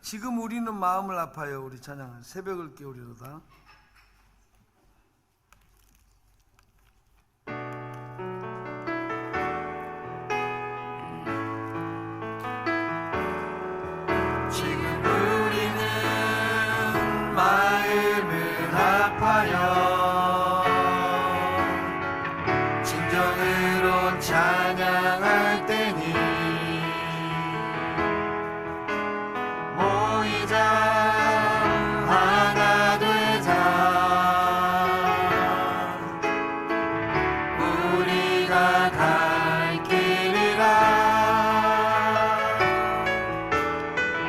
지금 우리는 마음을 아파요. 우리 찬양은 새벽을 깨우리로다. 지금 우리는 마음을 아파요. 진정으로 찬양할 때니 모이자 하나 되자. 우리가 갈 길이라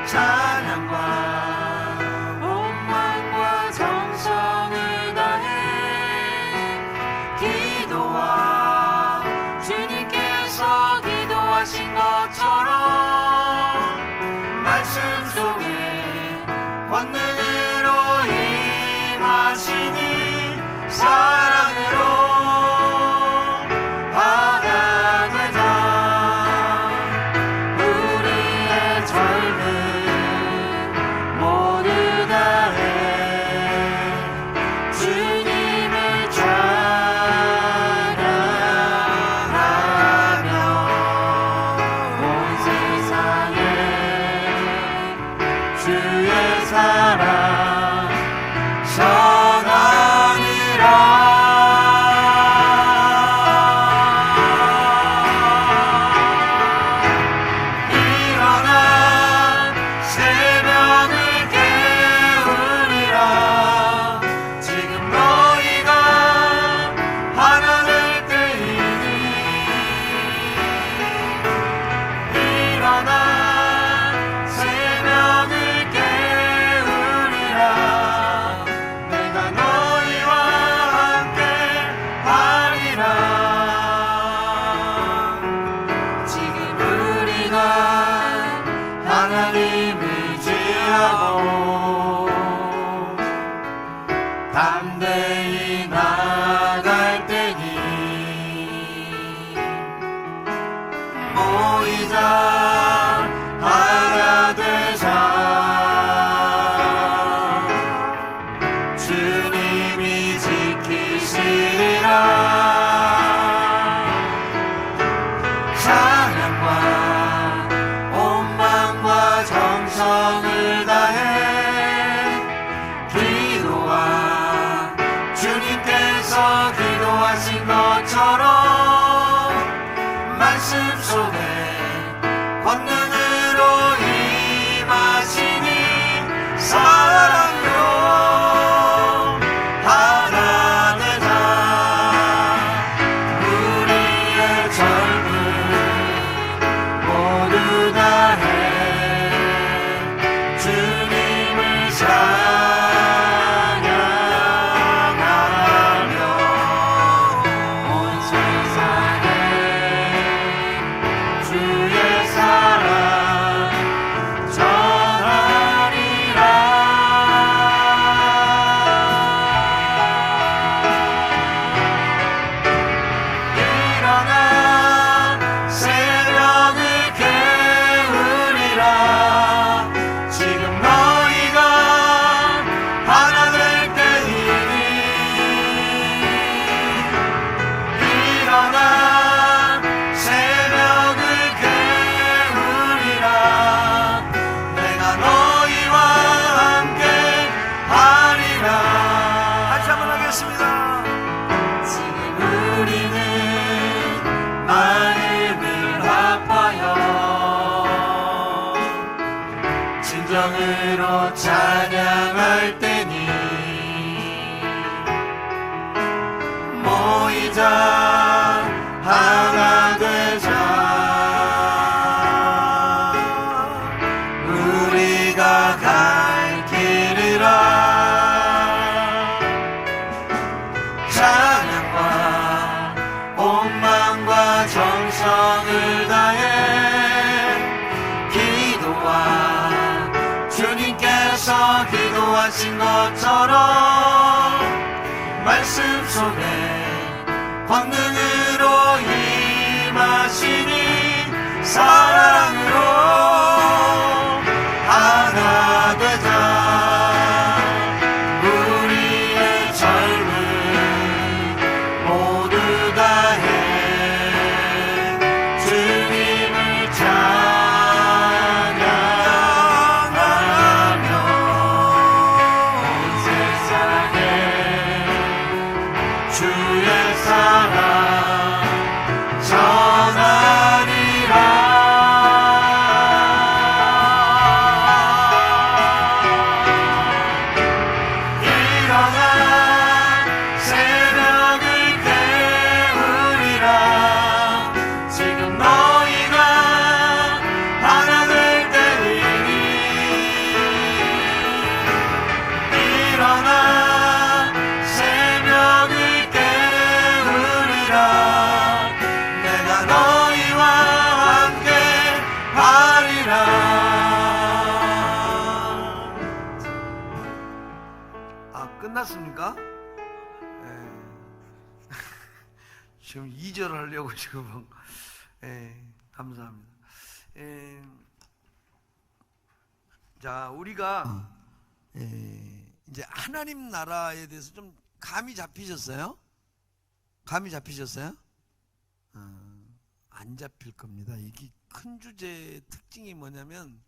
찬양과 온마음과 정성을 다해 기도와 주님께서 기도하신 것처럼 말씀 속에 권능으로 임하시니 사랑으로 하나 되자. 우리의 젊음 모두 다해 주님을 찬양하며 온 세상에 주의 사랑 전하니라. 일어나 새벽을 깨우리라. 지금 너희가 하나 될 때이니 일어나 새벽을 깨우리라. 내가 너희와 함께 하리라. 지금 우리가 하나님을 의지하고 담대히 나아갈 때니 모이자 하나 되자. 주님이 지키시리라. 찬양과 온마음과 정성을 다해 기도와 주님께서 기도하신 것처럼 말씀 속에 권능으로 임하시니 사랑으로 하나 되자. 우리의 젊음 모두 다해 주님을 찬양하며 온 세상에 주의 사랑 전하리라. 일어나 새벽을 깨우리라. 지금 너희가 하나 될 때이니 일어나 새벽을 깨우리라. 내가 너희와 함께 하리라. 다시 한번 하겠습니다. 지금 우리는 마음을 아파요. 진정으로 찬양할 때니 모이자 하나 되자. 우리가 갈 길이라 찬양과 온마음과 정성을 다해 기도와 주님께서 기도하신 것처럼 말씀 속에 권능으로 임하시니 사랑으로 끝났습니까? 지금 2절 하려고 지금. 감사합니다. 자, 우리가 이제 하나님 나라에 대해서 좀 감이 잡히셨어요? 감이 잡히셨어요? 안 잡힐 겁니다. 이게 큰 주제의 특징이 뭐냐면,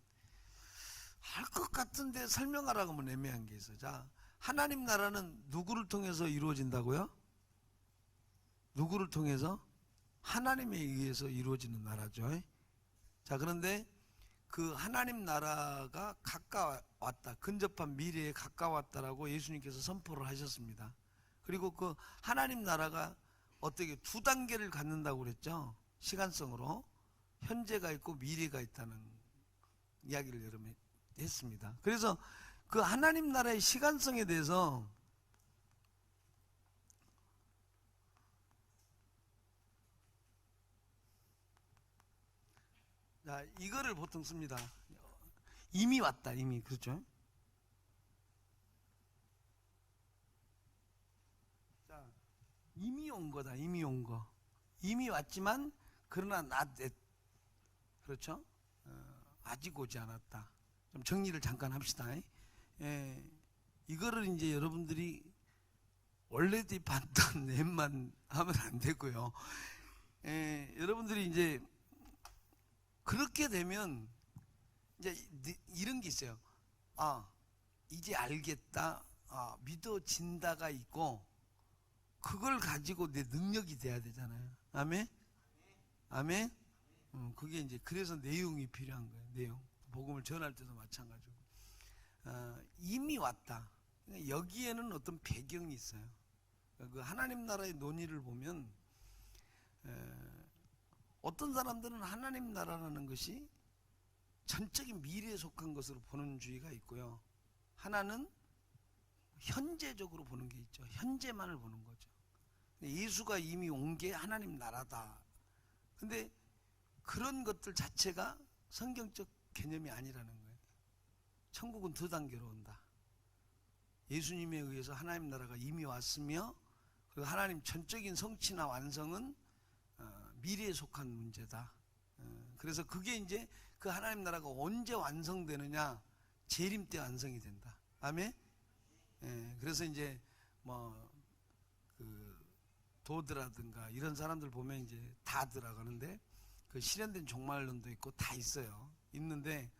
할 것 같은데 설명하라고 하면 애매한 게 있어요. 자, 하나님 나라는 누구를 통해서 이루어진다고요? 누구를 통해서? 하나님에 의해서 이루어지는 나라죠. 자, 그런데 그 하나님 나라가 가까웠다, 근접한 미래에 가까웠다라고 예수님께서 선포를 하셨습니다. 그리고 그 하나님 나라가 어떻게 두 단계를 갖는다고 그랬죠? 시간성으로 현재가 있고 미래가 있다는 이야기를 여러분 했습니다. 그래서 그 하나님 나라의 시간성에 대해서 자, 이거를 보통 씁니다. 이미 왔다, 이미. 그렇죠? 자, 이미 온 거다, 이미 온 거. 이미 왔지만 그러나 그렇죠? 아직 오지 않았다. 좀 정리를 잠깐 합시다. 이거를 이제 여러분들이 원래도 봤던 넷만 하면 안 되고요. 여러분들이 이제 그렇게 되면 이제 이런 게 있어요. 이제 알겠다, 믿어진다가 있고, 그걸 가지고 내 능력이 돼야 되잖아요. 아멘? 아멘? 그게 이제 그래서 내용이 필요한 거예요. 내용. 복음을 전할 때도 마찬가지고. 이미 왔다. 여기에는 어떤 배경이 있어요. 그 하나님 나라의 논의를 보면 어떤 사람들은 하나님 나라라는 것이 전적인 미래에 속한 것으로 보는 주의가 있고요. 하나는 현재적으로 보는 게 있죠. 현재만을 보는 거죠. 예수가 이미 온 게 하나님 나라다. 근데 그런 것들 자체가 성경적 개념이 아니라는 거예요. 천국은 두 단계로 온다. 예수님에 의해서 하나님 나라가 이미 왔으며, 그리고 하나님 전적인 성취나 완성은 미래에 속한 문제다. 그래서 그게 이제 그 하나님 나라가 언제 완성되느냐? 재림 때 완성이 된다. 아멘? 그래서 이제 그 도드라든가 이런 사람들 보면 이제 다드라고 하는데, 그 실현된 종말론도 있고 다 있어요. 있는데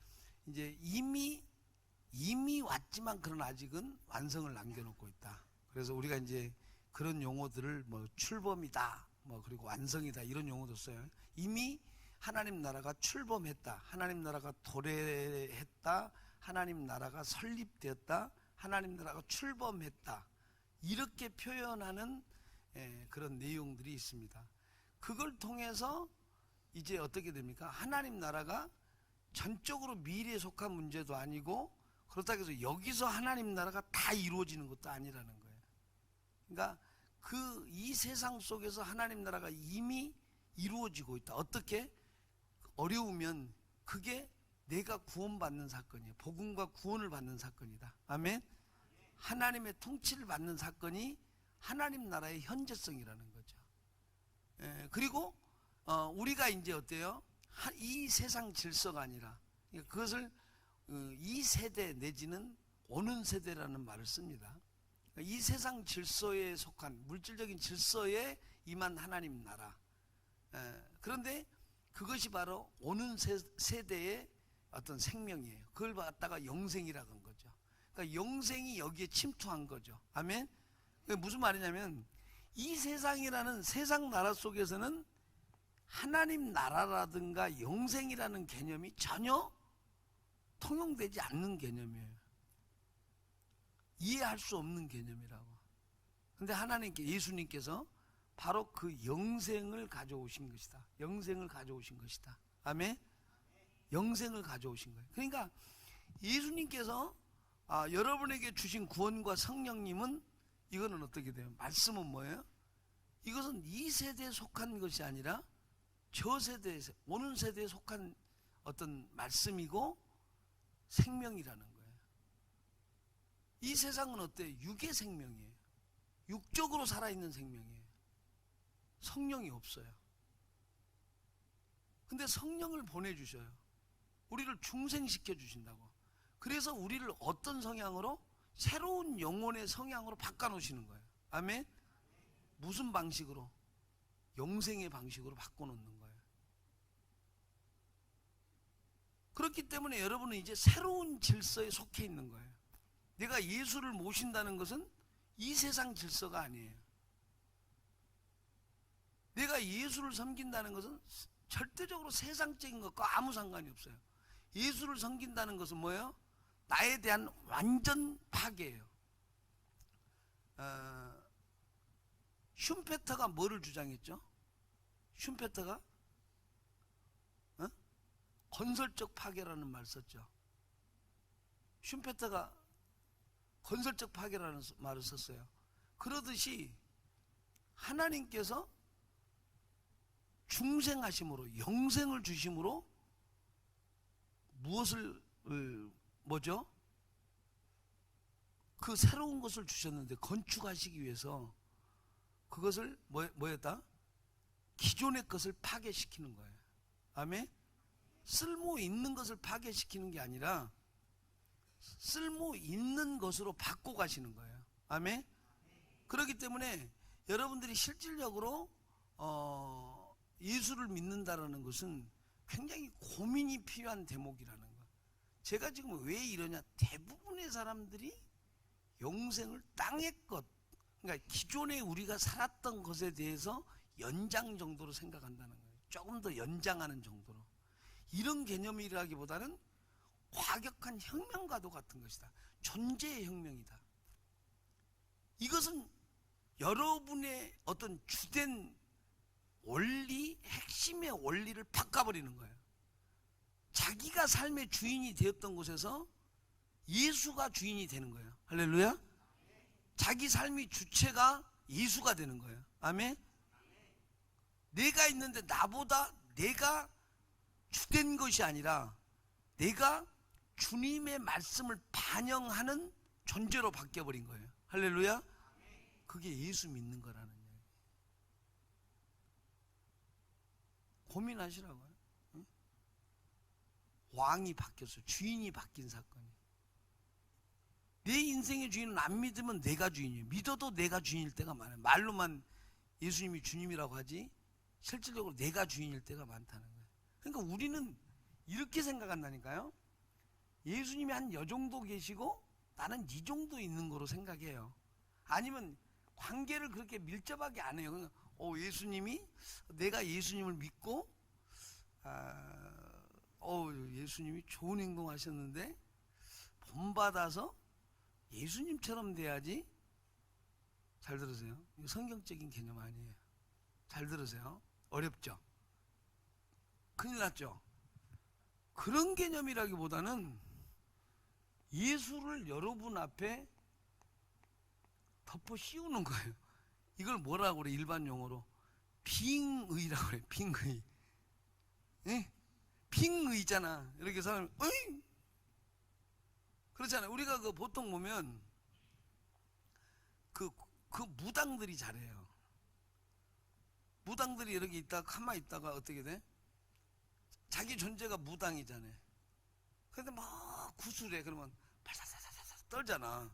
이제 이미 왔지만 그러나 아직은 완성을 남겨놓고 있다. 그래서 우리가 이제 그런 용어들을 출범이다, 그리고 완성이다, 이런 용어도 써요. 이미 하나님 나라가 출범했다, 하나님 나라가 도래했다, 하나님 나라가 설립되었다, 하나님 나라가 출범했다, 이렇게 표현하는 그런 내용들이 있습니다. 그걸 통해서 이제 어떻게 됩니까? 하나님 나라가 전적으로 미래에 속한 문제도 아니고, 그렇다고 해서 여기서 하나님 나라가 다 이루어지는 것도 아니라는 거예요. 그러니까 이 세상 속에서 하나님 나라가 이미 이루어지고 있다. 어떻게? 어려우면 그게 내가 구원받는 사건이에요. 복음과 구원을 받는 사건이다. 아멘? 하나님의 통치를 받는 사건이 하나님 나라의 현재성이라는 거죠. 그리고 우리가 이제 어때요? 이 세상 질서가 아니라, 그것을 이 세대 내지는 오는 세대라는 말을 씁니다. 이 세상 질서에 속한 물질적인 질서에 임한 하나님 나라. 그런데 그것이 바로 오는 세대의 어떤 생명이에요. 그걸 갖다가 영생이라고 한 거죠. 그러니까 영생이 여기에 침투한 거죠. 아멘? 그게 무슨 말이냐면, 이 세상이라는 세상 나라 속에서는 하나님 나라라든가 영생이라는 개념이 전혀 통용되지 않는 개념이에요. 이해할 수 없는 개념이라고. 근데 하나님께, 예수님께서 바로 그 영생을 가져오신 것이다. 영생을 가져오신 것이다. 아멘? 영생을 가져오신 거예요. 그러니까 예수님께서 여러분에게 주신 구원과 성령님은, 이거는 어떻게 돼요? 말씀은 뭐예요? 이것은 이 세대에 속한 것이 아니라 저 세대에, 오는 세대에 속한 어떤 말씀이고 생명이라는 거예요. 이 세상은 어때? 육의 생명이에요. 육적으로 살아있는 생명이에요. 성령이 없어요. 근데 성령을 보내주셔요. 우리를 중생시켜 주신다고. 그래서 우리를 어떤 성향으로? 새로운 영혼의 성향으로 바꿔놓으시는 거예요. 아멘? 무슨 방식으로? 영생의 방식으로 바꿔놓는 거예요. 그렇기 때문에 여러분은 이제 새로운 질서에 속해 있는 거예요. 내가 예수를 모신다는 것은 이 세상 질서가 아니에요. 내가 예수를 섬긴다는 것은 절대적으로 세상적인 것과 아무 상관이 없어요. 예수를 섬긴다는 것은 뭐예요? 나에 대한 완전 파괴예요. 슌페터가 뭐를 주장했죠? 슌페터가 건설적 파괴라는 말 썼죠. 슌페터가 건설적 파괴라는 말을 썼어요. 그러듯이 하나님께서 중생하심으로, 영생을 주심으로 무엇을 뭐죠? 그 새로운 것을 주셨는데 건축하시기 위해서 그것을 뭐였다? 기존의 것을 파괴시키는 거예요. 아멘? 쓸모 있는 것을 파괴시키는 게 아니라 쓸모 있는 것으로 바꿔 가시는 거예요. 아멘? 그렇기 때문에 여러분들이 실질적으로 예수를 믿는다라는 것은 굉장히 고민이 필요한 대목이라는 거. 제가 지금 왜 이러냐? 대부분의 사람들이 영생을 땅의 것, 그러니까 기존에 우리가 살았던 것에 대해서 연장 정도로 생각한다는 거예요. 조금 더 연장하는 정도로. 이런 개념이라기보다는 과격한 혁명과도 같은 것이다. 존재의 혁명이다. 이것은 여러분의 어떤 주된 원리, 핵심의 원리를 바꿔버리는 거예요. 자기가 삶의 주인이 되었던 곳에서 예수가 주인이 되는 거예요. 할렐루야. 자기 삶의 주체가 예수가 되는 거예요. 아멘. 내가 있는데 나보다 내가 주된 것이 아니라 내가 주님의 말씀을 반영하는 존재로 바뀌어버린 거예요. 할렐루야. 그게 예수 믿는 거라는 얘기예요. 고민하시라고요. 응? 왕이 바뀌었어요. 주인이 바뀐 사건이. 내 인생의 주인은 안 믿으면 내가 주인이에요. 믿어도 내가 주인일 때가 많아요. 말로만 예수님이 주님이라고 하지 실질적으로 내가 주인일 때가 많다는 거예요. 그러니까 우리는 이렇게 생각한다니까요. 예수님이 한 여 정도 계시고 나는 이 정도 있는 거로 생각해요. 아니면 관계를 그렇게 밀접하게 안 해요. 그러니까 예수님이, 내가 예수님을 믿고 예수님이 좋은 행동 하셨는데 본받아서 예수님처럼 돼야지. 잘 들으세요. 이거 성경적인 개념 아니에요. 잘 들으세요. 어렵죠? 큰일 났죠? 그런 개념이라기보다는 예수를 여러분 앞에 덮어 씌우는 거예요. 이걸 뭐라고 그래? 일반 용어로 빙의라고 그래. 빙의. 예? 빙의잖아. 이렇게 사람이 어이? 그렇잖아요. 우리가 그 보통 보면 그 무당들이 잘해요. 무당들이 이렇게 있다가 가만히 있다가 어떻게 돼? 자기 존재가 무당이잖아요. 근데 막 구슬해. 그러면 발사사사사 떨잖아.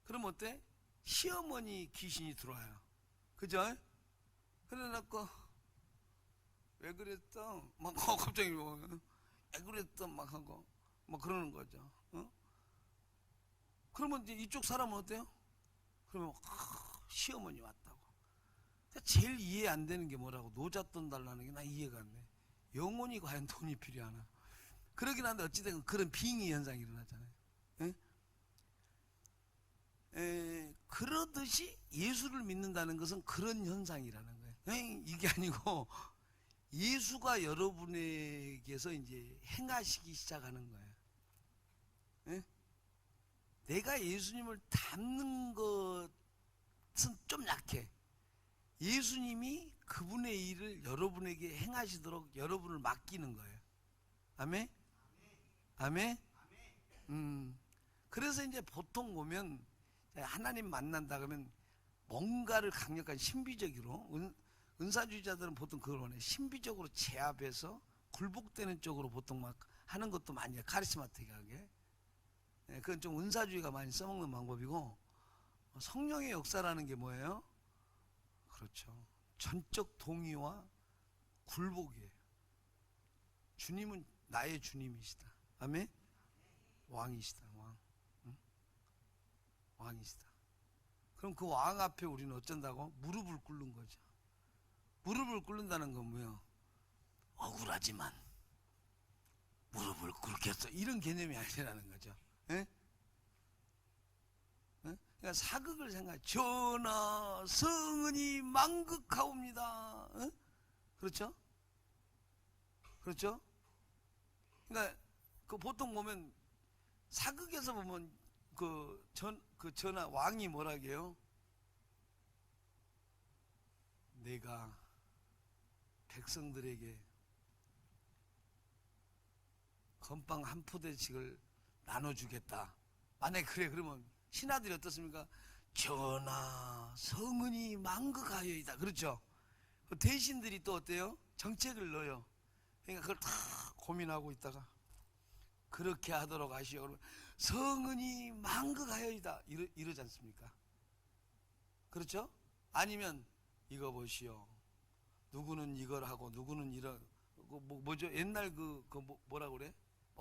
그럼 어때? 시어머니 귀신이 들어와요. 그죠? 그래놓고 왜 그랬어? 막 갑자기 왜 그랬어? 막 하고 막 그러는 거죠. 그러면 이제 이쪽 사람은 어때요? 그러면 시어머니 왔다고. 제일 이해 안 되는 게 뭐라고? 노잣돈 달라는 게 나 이해가 안 돼. 영혼이 과연 돈이 필요하나? 그러긴 한데 어찌됐든 그런 빙의 현상이 일어나잖아요. 그러듯이 예수를 믿는다는 것은 그런 현상이라는 거예요. 이게 아니고 예수가 여러분에게서 이제 행하시기 시작하는 거예요. 내가 예수님을 닮는 것은 좀 약해. 예수님이 그분의 일을 여러분에게 행하시도록 여러분을 맡기는 거예요. 아멘? 아멘? 그래서 이제 보통 보면 하나님 만난다 그러면 뭔가를 강력한 신비적으로 은사주의자들은 보통 그걸 원해. 신비적으로 제압해서 굴복되는 쪽으로 보통 막 하는 것도 많이 해요. 카리스마틱하게. 그건 좀 은사주의가 많이 써먹는 방법이고, 성령의 역사라는 게 뭐예요? 그렇죠. 전적 동의와 굴복이에요. 주님은 나의 주님이시다. 아멘? 왕이시다. 왕. 응? 왕이시다. 그럼 그 왕 앞에 우리는 어쩐다고? 무릎을 꿇는 거죠. 무릎을 꿇는다는 건 뭐예요? 억울하지만 무릎을 꿇겠어. 이런 개념이 아니라는 거죠. 예? 그러니까 사극을 생각해. 전하 성은이 망극하옵니다. 예? 그렇죠? 그렇죠? 그러니까 그 보통 보면 사극에서 보면 그 전하 왕이 뭐라게요? 내가 백성들에게 건빵 한 푸대씩을 나눠주겠다. 만약에 그래 그러면 신하들이 어떻습니까? 전하 성은이 망극하여이다. 그렇죠? 대신들이 또 어때요? 정책을 넣어요. 그러니까 그걸 다 고민하고 있다가 그렇게 하도록 하시오. 그러면 성은이 망극하여이다. 이러지 않습니까? 그렇죠? 아니면 이거 보시오. 누구는 이걸 하고 누구는 이런 뭐죠? 옛날 뭐라 그래?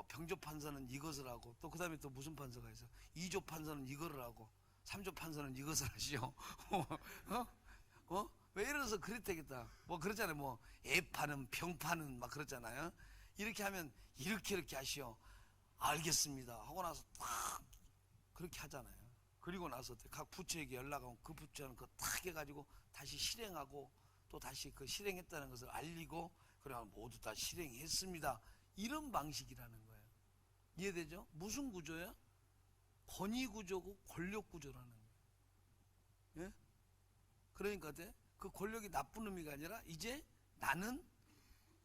병조 판사는 이것을 하고 또 그 다음에 또 무슨 판사가 있어? 2조 판사는 이거를 하고 3조 판사는 이것을 하시오. 왜 이러면서 그랬다겠다. 뭐 그러잖아요. 뭐 애파는 병파는 막 그러잖아요. 이렇게 하면 이렇게 하시오. 알겠습니다 하고 나서 딱 그렇게 하잖아요. 그리고 나서 각 부처에게 연락하면 그 부처는 그거 딱 해가지고 다시 실행하고 또 다시 그 실행했다는 것을 알리고 그러면 모두 다 실행했습니다. 이런 방식이라는 거예요. 이해되죠? 무슨 구조야? 권위 구조고 권력 구조라는 거예요. 예? 그러니까 그 권력이 나쁜 의미가 아니라 이제 나는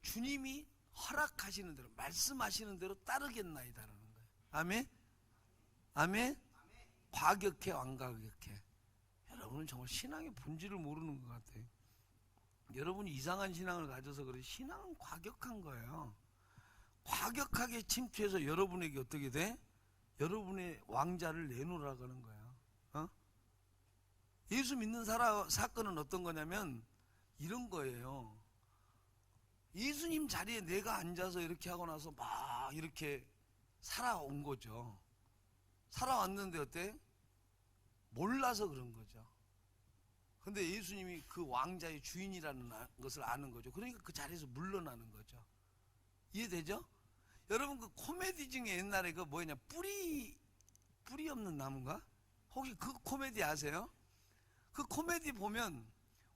주님이 허락하시는 대로 말씀하시는 대로 따르겠나이다라는 거예요. 아멘? 아멘? 과격해 완과격해. 여러분은 정말 신앙의 본질을 모르는 것 같아요. 여러분이 이상한 신앙을 가져서 그래. 신앙은 과격한 거예요. 과격하게 침투해서 여러분에게 어떻게 돼? 여러분의 왕자를 내놓으라고 하는 거예요. 예수 믿는 사건은 어떤 거냐면 이런 거예요. 예수님 자리에 내가 앉아서 이렇게 하고 나서 막 이렇게 살아온 거죠. 살아왔는데 어때? 몰라서 그런 거죠. 근데 예수님이 그 왕자의 주인이라는 것을 아는 거죠. 그러니까 그 자리에서 물러나는 거죠. 이해되죠? 여러분 그 코미디 중에 옛날에 그 뭐였냐? 뿌리 없는 나무인가? 혹시 그 코미디 아세요? 그 코미디 보면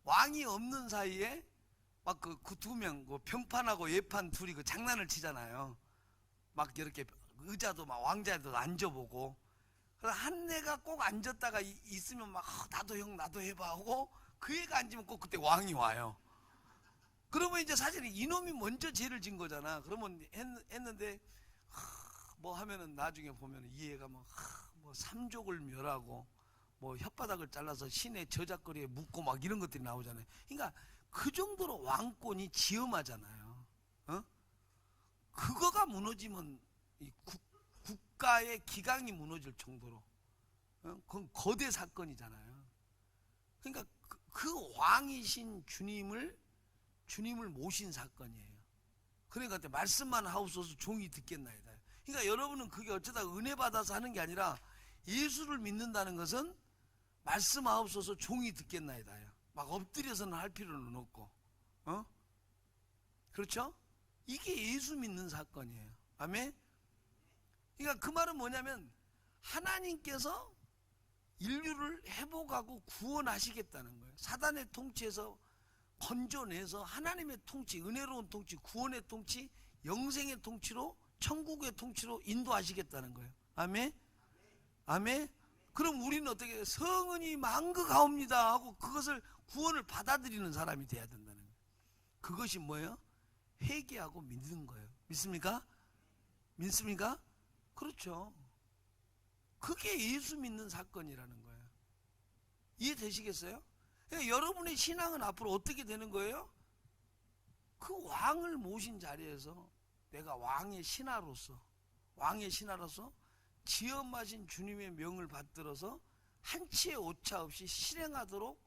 왕이 없는 사이에 막 그 두 명, 병판하고 예판 둘이 그 장난을 치잖아요. 막 이렇게 의자도 막 왕자도 앉아보고. 그래서 한 애가 꼭 앉았다가 있으면 막 나도 형 나도 해봐 하고 그 애가 앉으면 꼭 그때 왕이 와요. 그러면 이제 사실 이놈이 먼저 죄를 진 거잖아. 그러면 했는데 뭐 하면은 나중에 보면 이 애가 뭐 삼족을 멸하고 뭐 혓바닥을 잘라서 시내 저작거리에 묻고 막 이런 것들이 나오잖아요. 그러니까 그 정도로 왕권이 지엄하잖아요. 그거가 무너지면 이 국가의 기강이 무너질 정도로 그건 거대 사건이잖아요. 그러니까 그 왕이신 주님을 모신 사건이에요. 그러니까 말씀만 하옵소서 종이 듣겠나이다. 그러니까 여러분은 그게 어쩌다 은혜 받아서 하는 게 아니라 예수를 믿는다는 것은 말씀하옵소서 종이 듣겠나이다. 막 엎드려서는 할 필요는 없고, 그렇죠? 이게 예수 믿는 사건이에요. 아멘? 그러니까 그 말은 뭐냐면 하나님께서 인류를 회복하고 구원하시겠다는 거예요. 사단의 통치에서 건져내서 하나님의 통치, 은혜로운 통치, 구원의 통치, 영생의 통치로 천국의 통치로 인도하시겠다는 거예요. 아멘? 아멘? 그럼 우리는 어떻게 성은이 망극하옵니다 하고 그것을 구원을 받아들이는 사람이 돼야 된다는 거예요. 그것이 뭐예요? 회개하고 믿는 거예요. 믿습니까? 믿습니까? 그렇죠. 그게 예수 믿는 사건이라는 거예요. 이해되시겠어요? 그러니까 여러분의 신앙은 앞으로 어떻게 되는 거예요? 그 왕을 모신 자리에서 내가 왕의 신하로서 지엄하신 주님의 명을 받들어서 한치의 오차 없이 실행하도록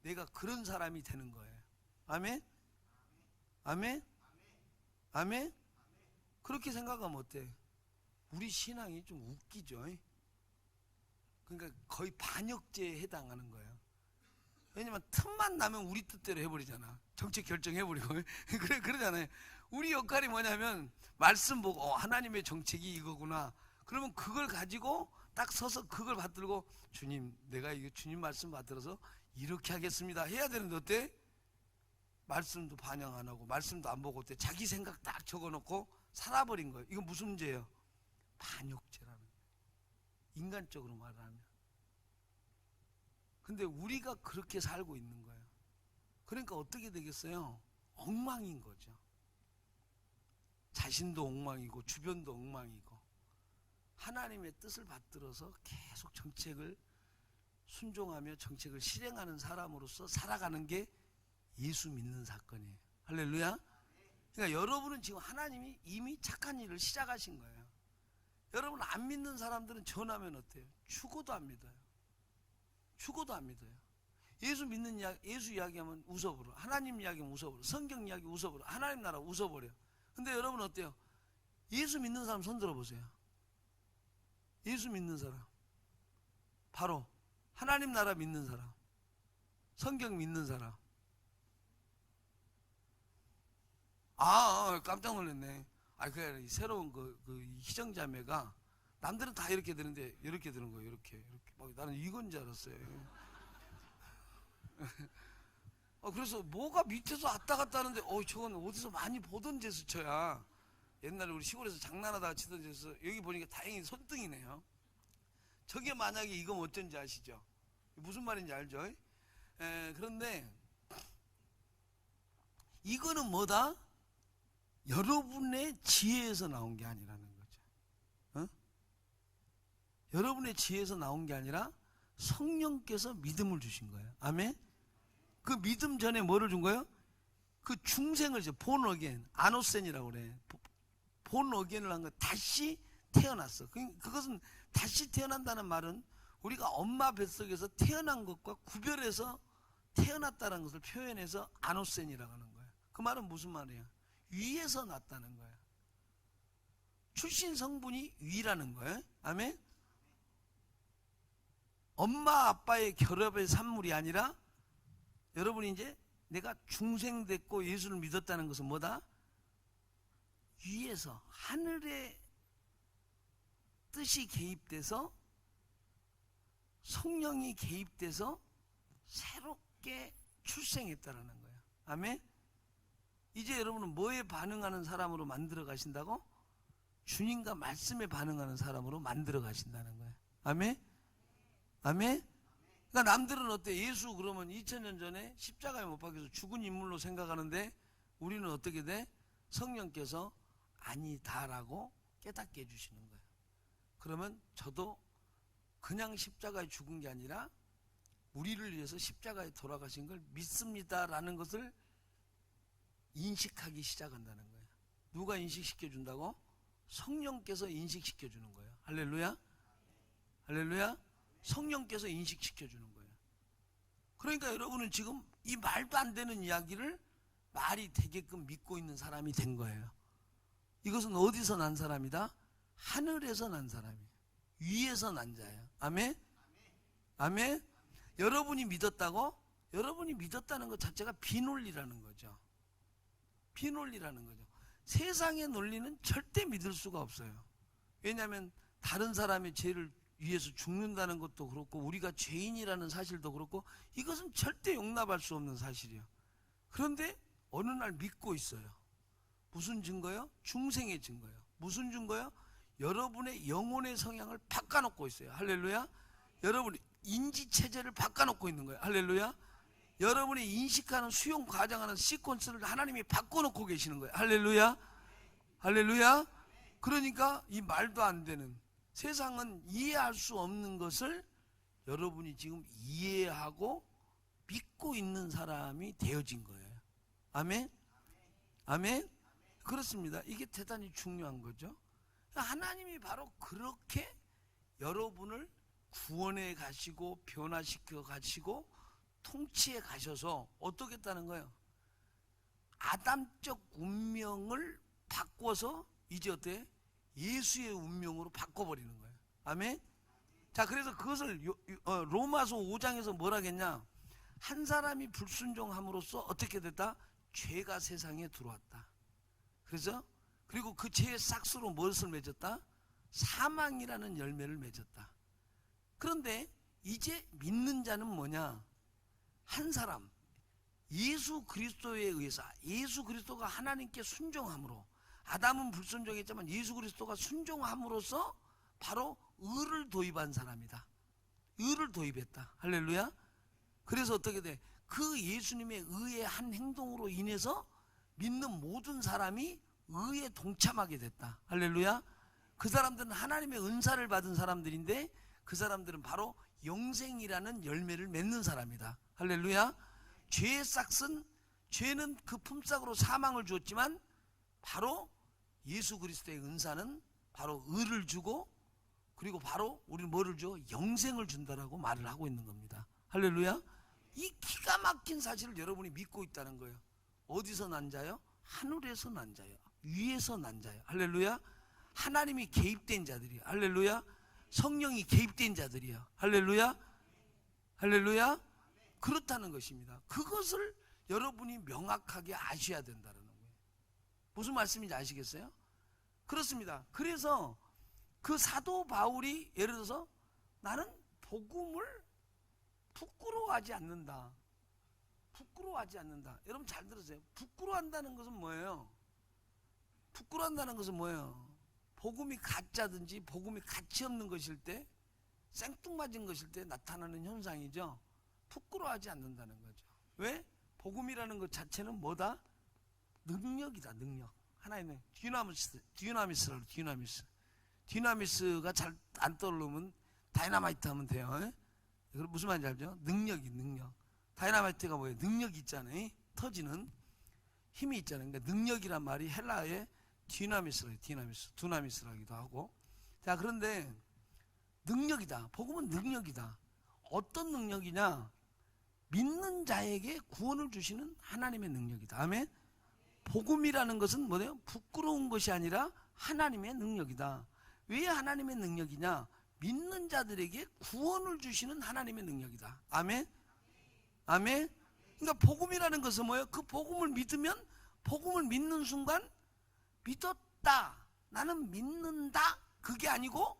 내가 그런 사람이 되는 거예요. 아멘? 아멘? 아멘? 그렇게 생각하면 어때? 우리 신앙이 좀 웃기죠. 그러니까 거의 반역죄에 해당하는 거예요. 왜냐면 틈만 나면 우리 뜻대로 해버리잖아. 정책 결정해버리고 그러잖아요. 우리 역할이 뭐냐면 말씀 보고 하나님의 정책이 이거구나. 그러면 그걸 가지고 딱 서서 그걸 받들고 주님, 내가 이거 주님 말씀 받들어서 이렇게 하겠습니다 해야 되는데 어때? 말씀도 반영 안 하고 말씀도 안 보고 어때? 자기 생각 딱 적어놓고 살아버린 거예요. 이건 무슨 문제예요? 반역죄라는 거예요. 인간적으로 말하면. 근데 우리가 그렇게 살고 있는 거예요. 그러니까 어떻게 되겠어요? 엉망인 거죠. 자신도 엉망이고 주변도 엉망이고 하나님의 뜻을 받들어서 계속 정책을 순종하며 정책을 실행하는 사람으로서 살아가는 게 예수 믿는 사건이에요. 할렐루야. 그러니까 여러분은 지금 하나님이 이미 착한 일을 시작하신 거예요. 여러분 안 믿는 사람들은 전하면 어때요? 죽어도 안 믿어요. 죽어도 안 믿어요. 예수 믿는 예수 이야기하면 웃어버려. 하나님 이야기하면 웃어버려. 성경 이야기 웃어버려. 하나님 나라 웃어버려. 근데 여러분 어때요? 예수 믿는 사람 손 들어보세요. 예수 믿는 사람, 바로 하나님 나라 믿는 사람, 성경 믿는 사람. 깜짝 놀랐네. 그 새로운 그 희정자매가 남들은 다 이렇게 되는데 이렇게 되는 거예요. 이렇게 나는 이건 줄 알았어요. 그래서 뭐가 밑에서 왔다 갔다 하는데 저건 어디서 많이 보던 제스처야. 옛날에 우리 시골에서 장난하다가 치던 제스처. 여기 보니까 다행히 손등이네요. 저게 만약에 이건 어쩐지 아시죠? 무슨 말인지 알죠? 그런데 이거는 뭐다? 여러분의 지혜에서 나온 게 아니라는 거죠. 여러분의 지혜에서 나온 게 아니라 성령께서 믿음을 주신 거예요. 아멘? 그 믿음 전에 뭐를 준 거예요? 그 중생을 본 어게인, 아노센이라고 그래. 본 어게인을 한 거, 다시 태어났어. 그것은 다시 태어난다는 말은 우리가 엄마 뱃속에서 태어난 것과 구별해서 태어났다는 것을 표현해서 아노센이라고 하는 거예요. 그 말은 무슨 말이에요? 위에서 났다는 거예요. 출신 성분이 위라는 거예요. 아멘? 엄마 아빠의 결합의 산물이 아니라 여러분이 이제 내가 중생됐고 예수를 믿었다는 것은 뭐다? 위에서 하늘의 뜻이 개입돼서 성령이 개입돼서 새롭게 출생했다라는 거예요. 아멘? 이제 여러분은 뭐에 반응하는 사람으로 만들어 가신다고? 주님과 말씀에 반응하는 사람으로 만들어 가신다는 거예요. 아멘? 아멘? 그러니까 남들은 어때? 예수 그러면 2000년 전에 십자가에 못 박혀서 죽은 인물로 생각하는데 우리는 어떻게 돼? 성령께서 아니다라고 깨닫게 해주시는 거예요. 그러면 저도 그냥 십자가에 죽은 게 아니라 우리를 위해서 십자가에 돌아가신 걸 믿습니다라는 것을 인식하기 시작한다는 거예요. 누가 인식시켜 준다고? 성령께서 인식시켜 주는 거예요. 할렐루야? 할렐루야? 성령께서 인식시켜 주는 거예요. 그러니까 여러분은 지금 이 말도 안 되는 이야기를 말이 되게끔 믿고 있는 사람이 된 거예요. 이것은 어디서 난 사람이다? 하늘에서 난 사람이에요. 위에서 난 자예요. 아멘? 아멘? 여러분이 믿었다고? 여러분이 믿었다는 것 자체가 비논리라는 거죠. 비논리라는 거죠. 세상의 논리는 절대 믿을 수가 없어요. 왜냐하면 다른 사람의 죄를 위해서 죽는다는 것도 그렇고 우리가 죄인이라는 사실도 그렇고 이것은 절대 용납할 수 없는 사실이에요. 그런데 어느 날 믿고 있어요. 무슨 증거요? 중생의 증거요. 무슨 증거요? 여러분의 영혼의 성향을 바꿔놓고 있어요. 할렐루야. 여러분이 인지체제를 바꿔놓고 있는 거예요. 할렐루야. 여러분이 인식하는 수용 과정하는 시퀀스를 하나님이 바꿔놓고 계시는 거예요. 할렐루야. 할렐루야. 그러니까 이 말도 안 되는 세상은 이해할 수 없는 것을 여러분이 지금 이해하고 믿고 있는 사람이 되어진 거예요. 아멘? 아멘? 그렇습니다. 이게 대단히 중요한 거죠. 하나님이 바로 그렇게 여러분을 구원해 가시고 변화시켜 가시고 통치해 가셔서 어떻게 했다는 거예요? 아담적 운명을 바꿔서 이제 어때? 예수의 운명으로 바꿔버리는 거예요. 아멘? 자, 그래서 그것을 로마서 5장에서 뭐라 했냐? 한 사람이 불순종함으로써 어떻게 됐다? 죄가 세상에 들어왔다. 그래서 그리고 그 죄의 싹수로 무엇을 맺었다? 사망이라는 열매를 맺었다. 그런데 이제 믿는 자는 뭐냐? 한 사람, 예수 그리스도에 의해서, 예수 그리스도가 하나님께 순종함으로, 아담은 불순종했지만 예수 그리스도가 순종함으로써 바로 의를 도입한 사람이다. 의를 도입했다. 할렐루야. 그래서 어떻게 돼? 그 예수님의 의의 한 행동으로 인해서 믿는 모든 사람이 의에 동참하게 됐다. 할렐루야. 그 사람들은 하나님의 은사를 받은 사람들인데 그 사람들은 바로 영생이라는 열매를 맺는 사람이다. 할렐루야. 죄의 싹은, 죄는 그 품삯으로 사망을 주었지만 바로 예수 그리스도의 은사는 바로 의를 주고, 그리고 바로 우리는 뭐를 줘? 영생을 준다라고 말을 하고 있는 겁니다. 할렐루야. 이 기가 막힌 사실을 여러분이 믿고 있다는 거예요. 어디서 난 자요? 하늘에서 난 자요. 위에서 난 자요. 할렐루야. 하나님이 개입된 자들이야. 할렐루야. 성령이 개입된 자들이야. 할렐루야. 할렐루야. 그렇다는 것입니다. 그것을 여러분이 명확하게 아셔야 된다는 거예요. 무슨 말씀인지 아시겠어요? 그렇습니다. 그래서 그 사도 바울이 예를 들어서 나는 복음을 부끄러워하지 않는다. 부끄러워하지 않는다. 여러분 잘 들으세요. 부끄러워한다는 것은 뭐예요? 부끄러워한다는 것은 뭐예요? 복음이 가짜든지 복음이 가치 없는 것일 때, 생뚱맞은 것일 때 나타나는 현상이죠. 부끄러워하지 않는다는 거죠. 왜? 복음이라는 것 자체는 뭐다? 능력이다. 능력. 하나의 디나미스라고. 디나미스가 잘 안 떠오르면 다이나마이트 하면 돼요. 그럼 무슨 말인지 알죠? 능력이 능력. 다이나마이트가 뭐예요? 능력이 있잖아요. 터지는 힘이 있잖아요. 그러니까 능력이란 말이 헬라어의 두나미스라기도 하고. 자, 그런데 능력이다. 복음은 능력이다. 어떤 능력이냐? 믿는 자에게 구원을 주시는 하나님의 능력이다. 아멘. 복음이라는 것은 뭐예요? 부끄러운 것이 아니라 하나님의 능력이다. 왜 하나님의 능력이냐? 믿는 자들에게 구원을 주시는 하나님의 능력이다. 아멘. 아멘. 그러니까 복음이라는 것은 뭐예요? 그 복음을 믿으면, 복음을 믿는 순간 믿었다, 나는 믿는다, 그게 아니고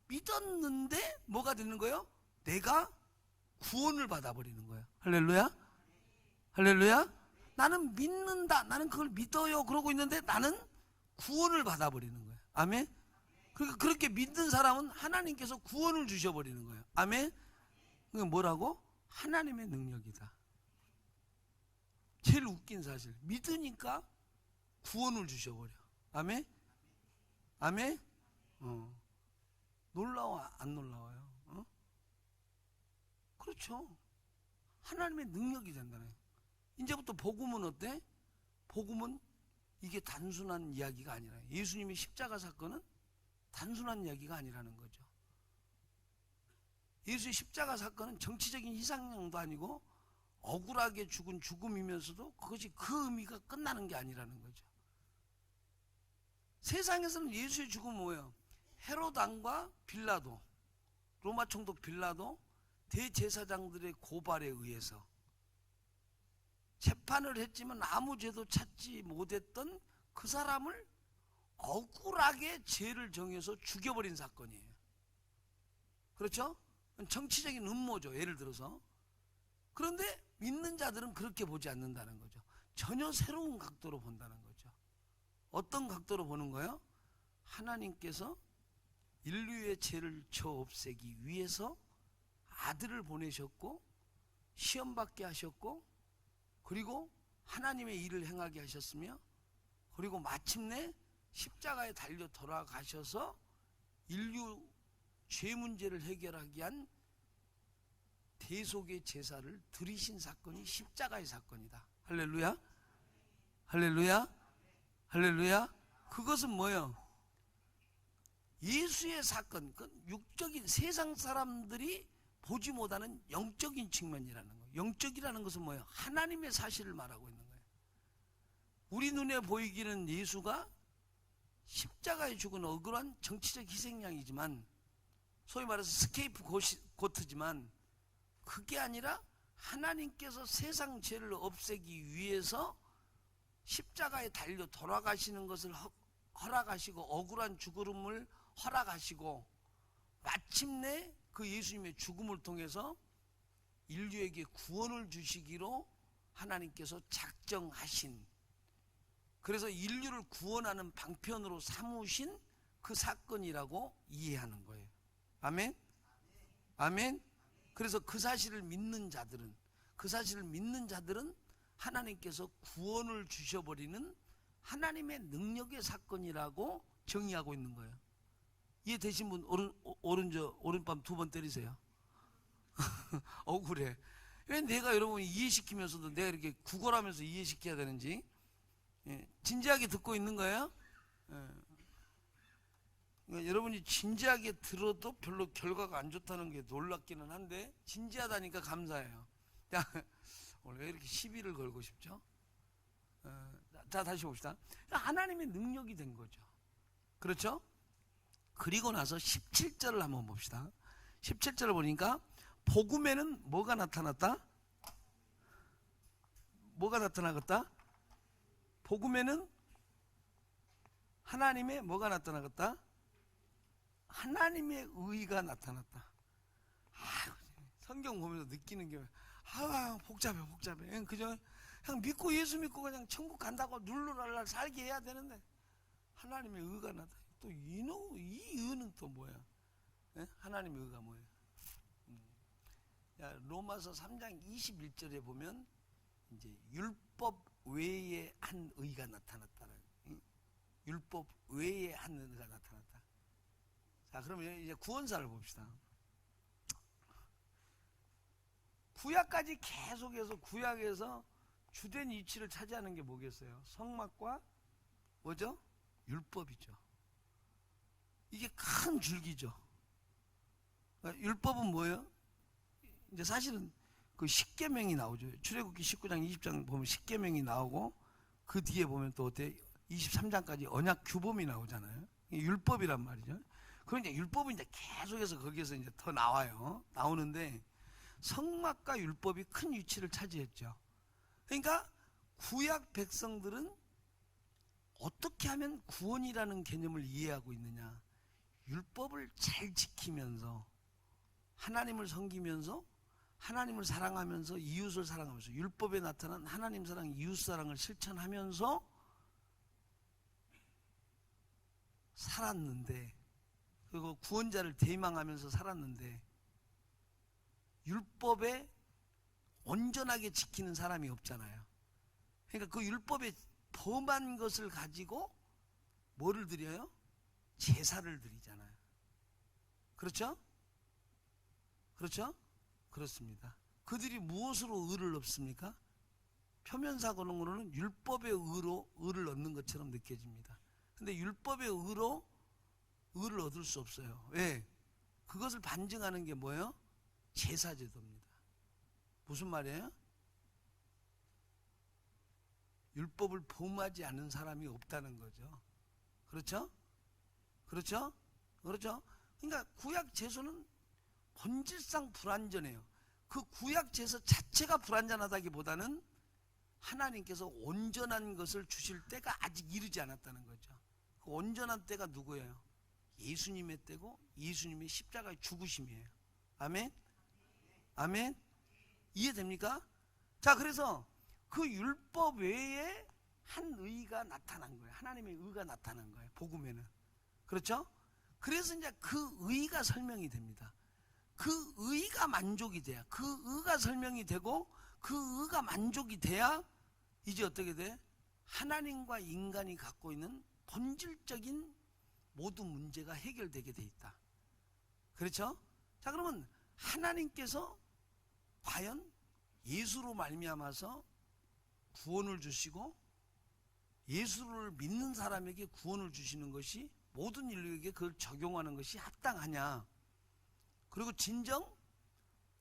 믿었는데 뭐가 되는 거예요? 내가 구원을 받아버리는 거예요. 할렐루야. 할렐루야. 나는 믿는다, 나는 그걸 믿어요 그러고 있는데 나는 구원을 받아버리는 거예요. 아멘. 그러니까 그렇게 믿는 사람은 하나님께서 구원을 주셔버리는 거예요. 아멘. 그게 뭐라고? 하나님의 능력이다. 제일 웃긴 사실, 믿으니까 구원을 주셔버려. 아멘. 아멘. 놀라워 안 놀라워요? 그렇죠. 하나님의 능력이 된다네. 이제부터 복음은 어때? 복음은 이게 단순한 이야기가 아니라, 예수님의 십자가 사건은 단순한 이야기가 아니라는 거죠. 예수의 십자가 사건은 정치적인 희생양도 아니고 억울하게 죽은 죽음이면서도 그것이 그 의미가 끝나는 게 아니라는 거죠. 세상에서는 예수의 죽음은 뭐예요? 헤롯 왕과 빌라도, 로마 총독 빌라도, 대제사장들의 고발에 의해서 재판을 했지만 아무 죄도 찾지 못했던 그 사람을 억울하게 죄를 정해서 죽여버린 사건이에요. 그렇죠? 정치적인 음모죠. 예를 들어서. 그런데 믿는 자들은 그렇게 보지 않는다는 거죠. 전혀 새로운 각도로 본다는 거죠. 어떤 각도로 보는 거예요? 하나님께서 인류의 죄를 저 없애기 위해서 아들을 보내셨고 시험받게 하셨고, 그리고 하나님의 일을 행하게 하셨으며, 그리고 마침내 십자가에 달려 돌아가셔서 인류 죄 문제를 해결하기 위한 대속의 제사를 드리신 사건이 십자가의 사건이다. 할렐루야. 할렐루야. 할렐루야. 그것은 뭐예요? 예수의 사건, 그 육적인 세상 사람들이 보지 못하는 영적인 측면이라는 거예요. 영적이라는 것은 뭐예요? 하나님의 사실을 말하고 있는 거예요. 우리 눈에 보이기는 예수가 십자가에 죽은 억울한 정치적 희생양이지만, 소위 말해서 스케이프 고트지만, 그게 아니라 하나님께서 세상 죄를 없애기 위해서 십자가에 달려 돌아가시는 것을 허락하시고, 억울한 죽음을 허락하시고, 마침내 그 예수님의 죽음을 통해서 인류에게 구원을 주시기로 하나님께서 작정하신, 그래서 인류를 구원하는 방편으로 삼으신 그 사건이라고 이해하는 거예요. 아멘? 아멘? 그래서 그 사실을 믿는 자들은, 하나님께서 구원을 주셔버리는 하나님의 능력의 사건이라고 정의하고 있는 거예요. 이해되신 분 오른밤 2번 때리세요. 억울해. 왜 내가 여러분 이해시키면서도 내가 이렇게 구걸하면서 이해시켜야 되는지, 진지하게 듣고 있는 거예요. 그러니까 여러분이 진지하게 들어도 별로 결과가 안 좋다는 게 놀랍기는 한데, 진지하다니까 감사해요. 오늘 왜 이렇게 시비를 걸고 싶죠? 자, 다시 봅시다. 하나님의 능력이 된 거죠. 그렇죠? 그리고 나서 17절을 한번 봅시다. 17절을 보니까 복음에는 뭐가 나타났다? 뭐가 나타나겠다? 복음에는 하나님의 뭐가 나타나겠다? 하나님의 의가 나타났다. 성경 보면서 느끼는 게 복잡해. 그죠? 그냥 믿고 예수 믿고 그냥 천국 간다고 룰루랄라 살게 해야 되는데, 하나님의 의가 나타나. 또 이 의는 또 뭐야? 하나님의 의가 뭐예요? 로마서 3장 21절에 보면 이제 율법 외에 한 의가 나타났다는, 율법 외에 한 의가 나타났다. 자, 그러면 이제 구원사를 봅시다. 구약까지 계속해서 구약에서 주된 위치를 차지하는 게 뭐겠어요? 성막과 뭐죠? 율법이죠. 이게 큰 줄기죠. 율법은 뭐예요? 이제 사실은 그 십계명이 나오죠. 출애굽기 19장 20장 보면 십계명이 나오고, 그 뒤에 보면 또 어때? 23장까지 언약 규범이 나오잖아요. 이게 율법이란 말이죠. 그러니까 율법은 이제 계속해서 거기에서 이제 더 나오는데, 성막과 율법이 큰 위치를 차지했죠. 그러니까 구약 백성들은 어떻게 하면 구원이라는 개념을 이해하고 있느냐? 율법을 잘 지키면서, 하나님을 섬기면서, 하나님을 사랑하면서, 이웃을 사랑하면서, 율법에 나타난 하나님 사랑, 이웃 사랑을 실천하면서 살았는데, 그리고 구원자를 대망하면서 살았는데, 율법에 온전하게 지키는 사람이 없잖아요. 그러니까 그 율법에 범한 것을 가지고 뭐를 드려요? 제사를 드리잖아요. 그렇죠? 그렇죠? 그렇습니다. 그들이 무엇으로 의를 얻습니까? 표면사고론으로는 율법의 의를 얻는 것처럼 느껴집니다. 근데 율법의 의로 의를 얻을 수 없어요. 왜? 그것을 반증하는 게 뭐예요? 제사제도입니다. 무슨 말이에요? 율법을 범하지 않는 사람이 없다는 거죠. 그렇죠? 그렇죠? 그렇죠? 그러니까 구약 제소는 본질상 불완전해요. 그 구약 제소 자체가 불완전하다기보다는 하나님께서 온전한 것을 주실 때가 아직 이르지 않았다는 거죠. 그 온전한 때가 누구예요? 예수님의 때고, 예수님의 십자가의 죽으심이에요. 아멘? 아멘? 이해됩니까? 자, 그래서 그 율법 외에 한 의가 나타난 거예요. 하나님의 의가 나타난 거예요. 복음에는. 그렇죠? 그래서 이제 그 의가 설명이 됩니다. 그 의가 만족이 돼야, 그 의가 설명이 되고, 그 의가 만족이 돼야 이제 어떻게 돼? 하나님과 인간이 갖고 있는 본질적인 모든 문제가 해결되게 돼 있다. 그렇죠? 자, 그러면 하나님께서 과연 예수로 말미암아서 구원을 주시고 예수를 믿는 사람에게 구원을 주시는 것이 모든 인류에게 그걸 적용하는 것이 합당하냐? 그리고 진정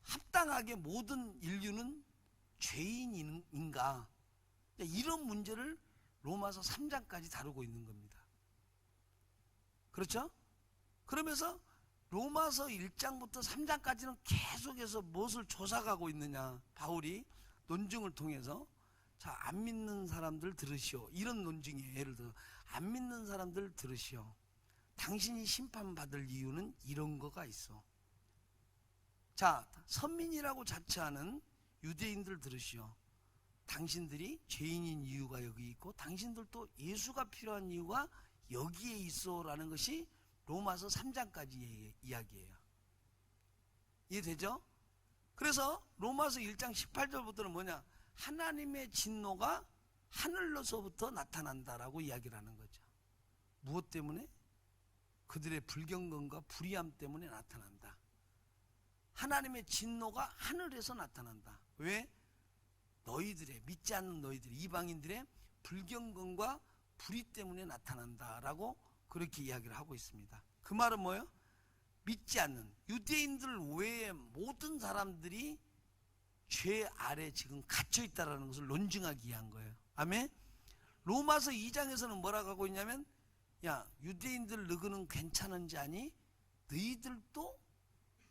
합당하게 모든 인류는 죄인인가? 이런 문제를 로마서 3장까지 다루고 있는 겁니다. 그렇죠? 그러면서 로마서 1장부터 3장까지는 계속해서 무엇을 조사하고 있느냐? 바울이 논증을 통해서 자, 안 믿는 사람들 들으시오. 이런 논증이에요. 예를 들어 안 믿는 사람들 들으시오. 당신이 심판받을 이유는 이런 거가 있어. 자, 선민이라고 자처하는 유대인들 들으시오. 당신들이 죄인인 이유가 여기 있고 당신들도 예수가 필요한 이유가 여기에 있어라는 것이 로마서 3장까지 이야기예요. 이해되죠? 그래서 로마서 1장 18절부터는 뭐냐? 하나님의 진노가 하늘로서부터 나타난다라고 이야기를 하는 거죠. 무엇 때문에? 그들의 불경건과 불의함 때문에 나타난다. 하나님의 진노가 하늘에서 나타난다. 왜? 너희들의, 믿지 않는 너희들의, 이방인들의 불경건과 불의 때문에 나타난다라고 그렇게 이야기를 하고 있습니다. 그 말은 뭐예요? 믿지 않는 유대인들 외의 모든 사람들이 죄 아래 지금 갇혀 있다라는 것을 논증하기 위한 거예요. 아멘. 로마서 2장에서는 뭐라고 하고 있냐면, 야, 유대인들 너희는 괜찮은지 아니? 너희들도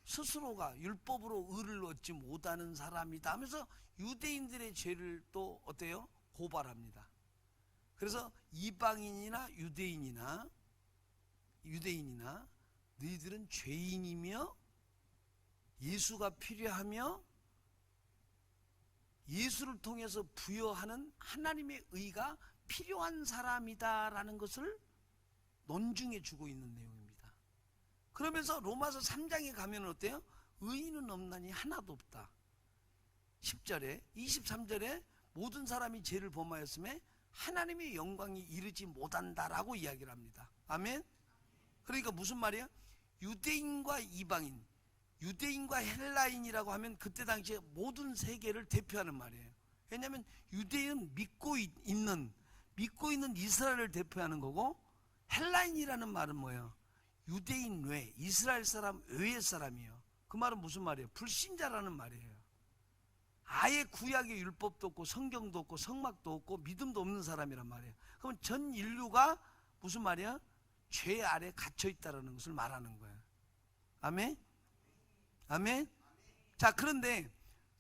스스로가 율법으로 의를 얻지 못하는 사람이다 하면서 유대인들의 죄를 또 어때요? 고발합니다. 그래서 이방인이나 유대인이나 너희들은 죄인이며 예수가 필요하며 예수를 통해서 부여하는 하나님의 의가 필요한 사람이다라는 것을 논증해 주고 있는 내용입니다. 그러면서 로마서 3장에 가면 어때요? 의인은 없나니 하나도 없다. 10절에 23절에 모든 사람이 죄를 범하였음에 하나님의 영광이 이르지 못한다라고 이야기를 합니다. 아멘. 그러니까 무슨 말이야? 유대인과 이방인, 유대인과 헬라인이라고 하면 그때 당시에 모든 세계를 대표하는 말이에요. 왜냐하면 유대인은 믿고 있는 이스라엘을 대표하는 거고, 헬라인이라는 말은 뭐예요? 유대인 외, 이스라엘 사람 외의 사람이에요. 그 말은 무슨 말이에요? 불신자라는 말이에요. 아예 구약의 율법도 없고 성경도 없고 성막도 없고 믿음도 없는 사람이란 말이에요. 그럼 전 인류가 무슨 말이야? 죄 아래 갇혀 있다는 것을 말하는 거예요. 아멘? 아멘? 자, 그런데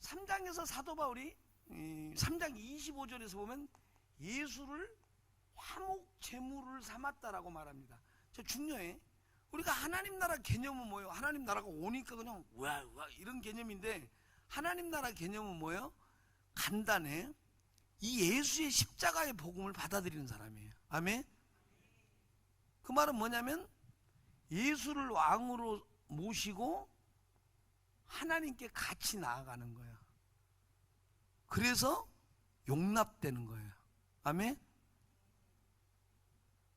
3장에서 사도 바울이 3장 25절에서 보면 예수를 화목 제물을 삼았다라고 말합니다. 저 중요해. 우리가 하나님 나라 개념은 뭐예요? 하나님 나라가 오니까 그냥 와 이런 개념인데, 하나님 나라 개념은 뭐예요? 간단해. 이 예수의 십자가의 복음을 받아들이는 사람이에요. 아멘? 그 말은 뭐냐면 예수를 왕으로 모시고 하나님께 같이 나아가는 거예요. 그래서 용납되는 거예요. 아멘?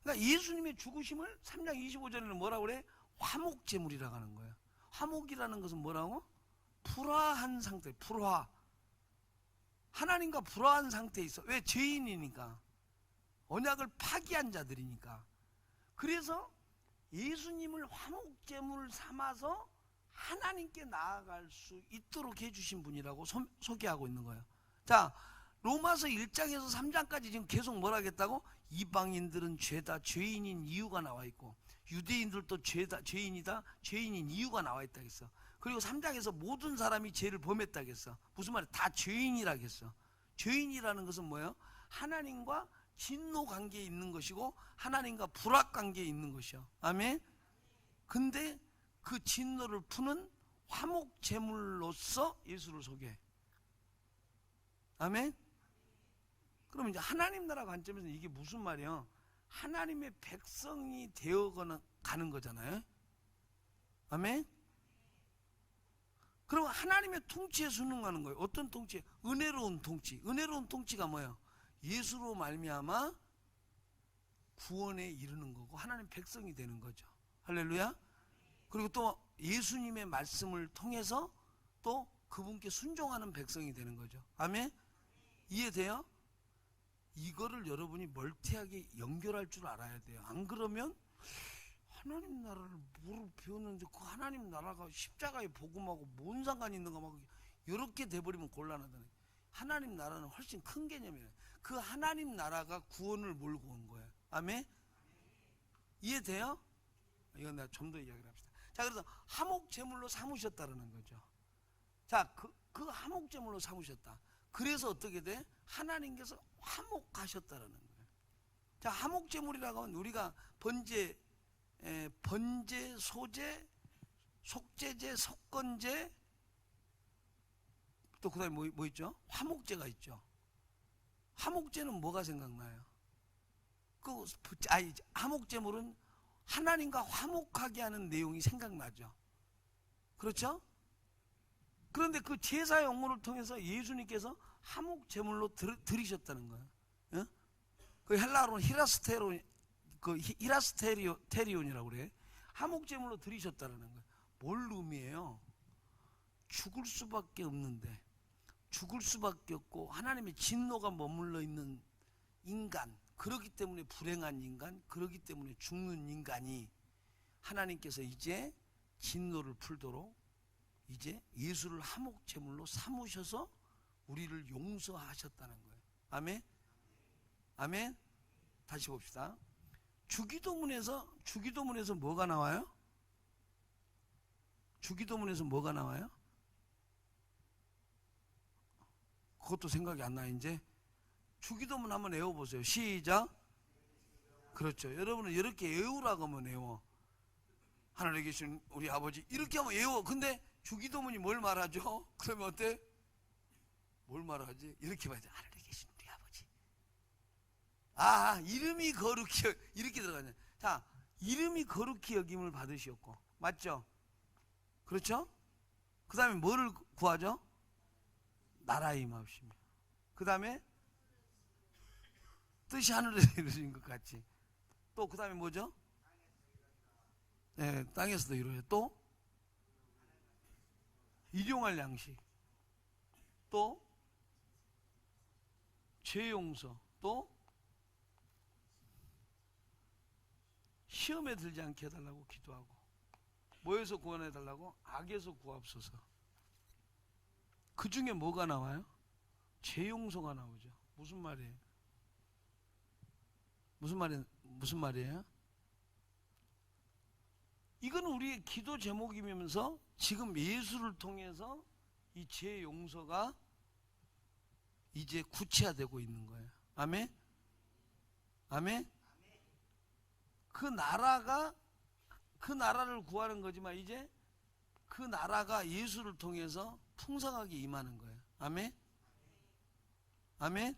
그러니까 예수님의 죽으심을 3장 25절에는 뭐라고 그래? 화목제물이라고 하는 거예요. 화목이라는 것은 뭐라고? 불화한 상태, 불화. 하나님과 불화한 상태에 있어. 왜? 죄인이니까. 언약을 파기한 자들이니까. 그래서 예수님을 화목제물 삼아서 하나님께 나아갈 수 있도록 해주신 분이라고 소개하고 있는 거예요. 자, 로마서 1장에서 3장까지 지금 계속 뭐라 하겠다고? 이방인들은 죄다, 죄인인 이유가 나와 있고, 유대인들도 죄다, 죄인이다, 죄인인 이유가 나와 있다 했어. 그리고 3장에서 모든 사람이 죄를 범했다겠어. 무슨 말이야? 다 죄인이라겠어. 죄인이라는 것은 뭐예요? 하나님과 진노 관계에 있는 것이고 하나님과 불악 관계에 있는 것이요. 아멘. 근데 그 진노를 푸는 화목 제물로서 예수를 소개해. 아멘. 그럼 이제 하나님 나라 관점에서 이게 무슨 말이에요? 하나님의 백성이 되어가는 거잖아요. 아멘. 그럼 하나님의 통치에 순응하는 거예요. 어떤 통치? 은혜로운 통치. 은혜로운 통치가 뭐예요? 예수로 말미암아 구원에 이르는 거고 하나님 백성이 되는 거죠. 할렐루야. 그리고 또 예수님의 말씀을 통해서 또 그분께 순종하는 백성이 되는 거죠. 아멘? 이해돼요? 이거를 여러분이 멀티하게 연결할 줄 알아야 돼요. 안 그러면 하나님 나라를 뭐로 배웠는데 그 하나님 나라가 십자가의 복음하고 뭔 상관이 있는가 막 이렇게 돼버리면 곤란하다는. 하나님 나라는 훨씬 큰 개념이에요. 그 하나님 나라가 구원을 몰고 온 거예요. 아멘? 이해돼요? 이건 내가 좀 더 이야기를 합시다. 자, 그래서 화목제물로 삼으셨다는 거죠. 자, 그 화목제물로 삼으셨다. 그래서 어떻게 돼? 하나님께서 화목하셨다는 거예요. 자, 화목제물이라고 하면 우리가 번제, 소제, 속제제, 속건제, 또 그 다음에 뭐 있죠? 화목제가 있죠. 화목제는 뭐가 생각나요? 화목제물은 하나님과 화목하게 하는 내용이 생각나죠. 그렇죠? 그런데 그 제사 영혼을 통해서 예수님께서 화목제물로 드리셨다는 거예요. 예? 그 헬라어로는 히라스테리온이라고 그래. 화목제물로 드리셨다는 거예요. 뭘 의미해요? 죽을 수밖에 없는데, 죽을 수밖에 없고 하나님의 진노가 머물러 있는 인간, 그렇기 때문에 불행한 인간, 그렇기 때문에 죽는 인간이 하나님께서 이제 진노를 풀도록 이제 예수를 화목제물로 삼으셔서 우리를 용서하셨다는 거예요. 아멘? 아멘? 다시 봅시다. 주기도문에서 뭐가 나와요? 주기도문에서 뭐가 나와요? 그것도 생각이 안 나요. 이제 주기도문 한번 외워보세요. 시작. 그렇죠. 여러분은 이렇게 외우라고 하면 외워. 하늘에 계신 우리 아버지 이렇게 하면 외워. 근데 주기도문이 뭘 말하죠? 그러면 어때? 뭘 말하지? 이렇게 봐야지. 하늘에 계신 우리 아버지. 이름이 거룩히 이렇게 들어가냐. 자, 이름이 거룩히 여김을 받으셨고, 맞죠? 그렇죠? 그 다음에 뭐를 구하죠? 나라의 임하옵시며. 그 다음에 뜻이 하늘에서 이루어진 것 같이. 또 그 다음에 뭐죠? 네, 땅에서도 이루어요. 또 일용할 양식, 또 죄 용서, 또 시험에 들지 않게 해달라고 기도하고. 뭐에서 구원해달라고? 악에서 구하옵소서. 그 중에 뭐가 나와요? 죄 용서가 나오죠. 무슨 말이에요? 무슨 말이에요? 이건 우리의 기도 제목이면서 지금 예수를 통해서 이 죄 용서가 이제 구체화되고 있는 거예요. 아멘? 아멘? 그 나라를 구하는 거지만 이제 그 나라가 예수를 통해서 풍성하게 임하는 거예요. 아멘? 아멘?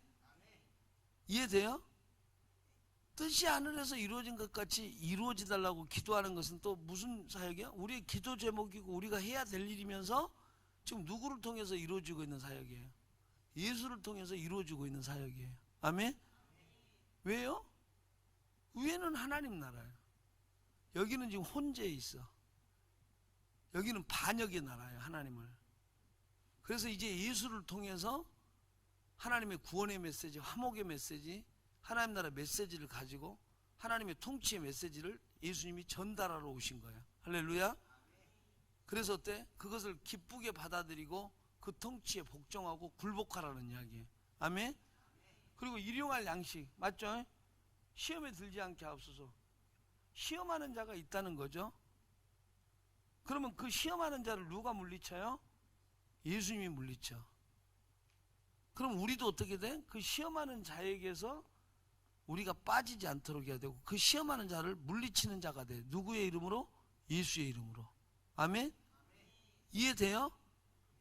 이해돼요? 뜻이 하늘에서 이루어진 것 같이 이루어지달라고 기도하는 것은 또 무슨 사역이야? 우리의 기도 제목이고 우리가 해야 될 일이면서 지금 누구를 통해서 이루어지고 있는 사역이에요? 예수를 통해서 이루어지고 있는 사역이에요. 아멘? 왜요? 위에는 하나님 나라예요. 여기는 지금 혼재해 있어. 여기는 반역의 나라예요. 하나님을. 그래서 이제 예수를 통해서 하나님의 구원의 메시지, 화목의 메시지, 하나님 나라 메시지를 가지고 하나님의 통치의 메시지를 예수님이 전달하러 오신 거예요. 할렐루야. 그래서 어때? 그것을 기쁘게 받아들이고 그 통치에 복종하고 굴복하라는 이야기예요. 아멘. 그리고 일용할 양식, 맞죠? 시험에 들지 않게 하옵소서. 시험하는 자가 있다는 거죠. 그러면 그 시험하는 자를 누가 물리쳐요? 예수님이 물리쳐. 그럼 우리도 어떻게 돼? 그 시험하는 자에게서 우리가 빠지지 않도록 해야 되고, 그 시험하는 자를 물리치는 자가 돼. 누구의 이름으로? 예수의 이름으로. 아멘? 이해돼요?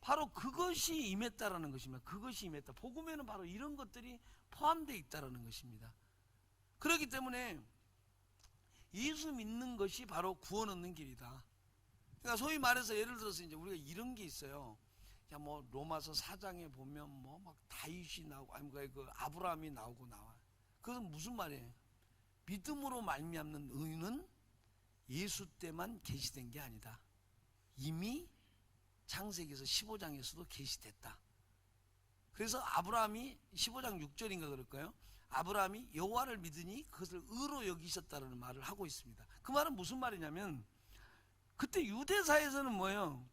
바로 그것이 임했다라는 것입니다. 그것이 임했다. 복음에는 바로 이런 것들이 포함되어 있다라는 것입니다. 그렇기 때문에 예수 믿는 것이 바로 구원 얻는 길이다. 그러니까 소위 말해서 예를 들어서 이제 우리가 이런 게 있어요. 야, 뭐 로마서 4장에 보면 뭐 막 다윗이 나오고 아니 그 아브라함이 나오고 나와. 그것은 무슨 말이에요? 믿음으로 말미암는 의는 예수 때만 계시된 게 아니다. 이미 창세기에서 15장에서도 계시됐다. 그래서 아브라함이 15장 6절인가 그럴까요? 아브라함이 여호와를 믿으니 그것을 의로 여기셨다는 말을 하고 있습니다. 그 말은 무슨 말이냐면 그때 유대사에서는 뭐예요?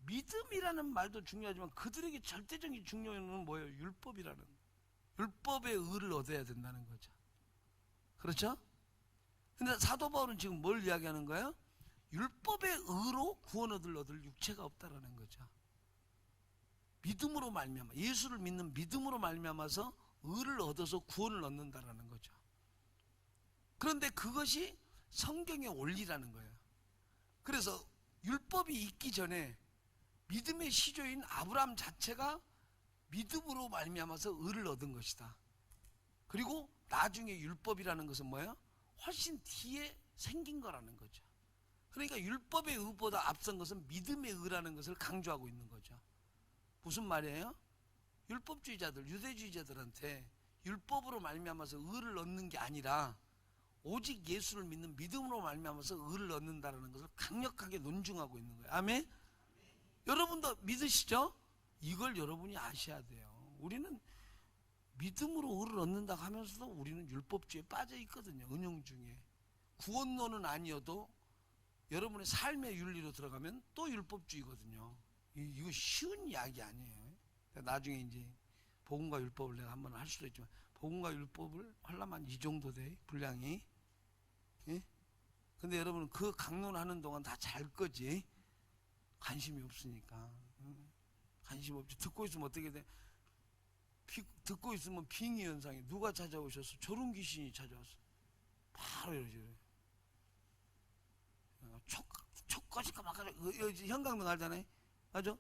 믿음이라는 말도 중요하지만 그들에게 절대적인 중요한 뭐예요? 율법의 의를 얻어야 된다는 거죠. 그렇죠? 근데 사도 바울은 지금 뭘 이야기하는 거예요? 율법의 의로 구원을 얻을 육체가 없다라는 거죠. 믿음으로 말미암아, 예수를 믿는 믿음으로 말미암아서 의를 얻어서 구원을 얻는다라는 거죠. 그런데 그것이 성경의 원리라는 거예요. 그래서 율법이 있기 전에 믿음의 시조인 아브라함 자체가 믿음으로 말미암아서 의를 얻은 것이다. 그리고 나중에 율법이라는 것은 뭐예요? 훨씬 뒤에 생긴 거라는 거죠. 그러니까 율법의 의보다 앞선 것은 믿음의 의라는 것을 강조하고 있는 거죠. 무슨 말이에요? 율법주의자들, 유대주의자들한테 율법으로 말미암아서 의를 얻는 게 아니라 오직 예수를 믿는 믿음으로 말미암아서 의를 얻는다는 것을 강력하게 논증하고 있는 거예요. 아멘? 여러분도 믿으시죠? 이걸 여러분이 아셔야 돼요. 우리는 믿음으로 의를 얻는다 하면서도 우리는 율법주의에 빠져 있거든요. 은영 중에. 구원론은 아니어도 여러분의 삶의 윤리로 들어가면 또 율법주의거든요. 이거 쉬운 이야기 아니에요. 나중에 이제 복음과 율법을 내가 한번 할 수도 있지만 복음과 율법을 하려면 이 정도 돼 분량이. 예? 근데 여러분은 그 강론하는 동안 다 잘 거지. 관심이 없으니까. 관심 없지. 듣고 있으면 어떻게 돼? 듣고 있으면 빙의 현상이 누가 찾아오셔서 저런 귀신이 찾아왔어. 바로 이러지. 촉 꺼질까 말까. 형광등 알잖아요. 맞아?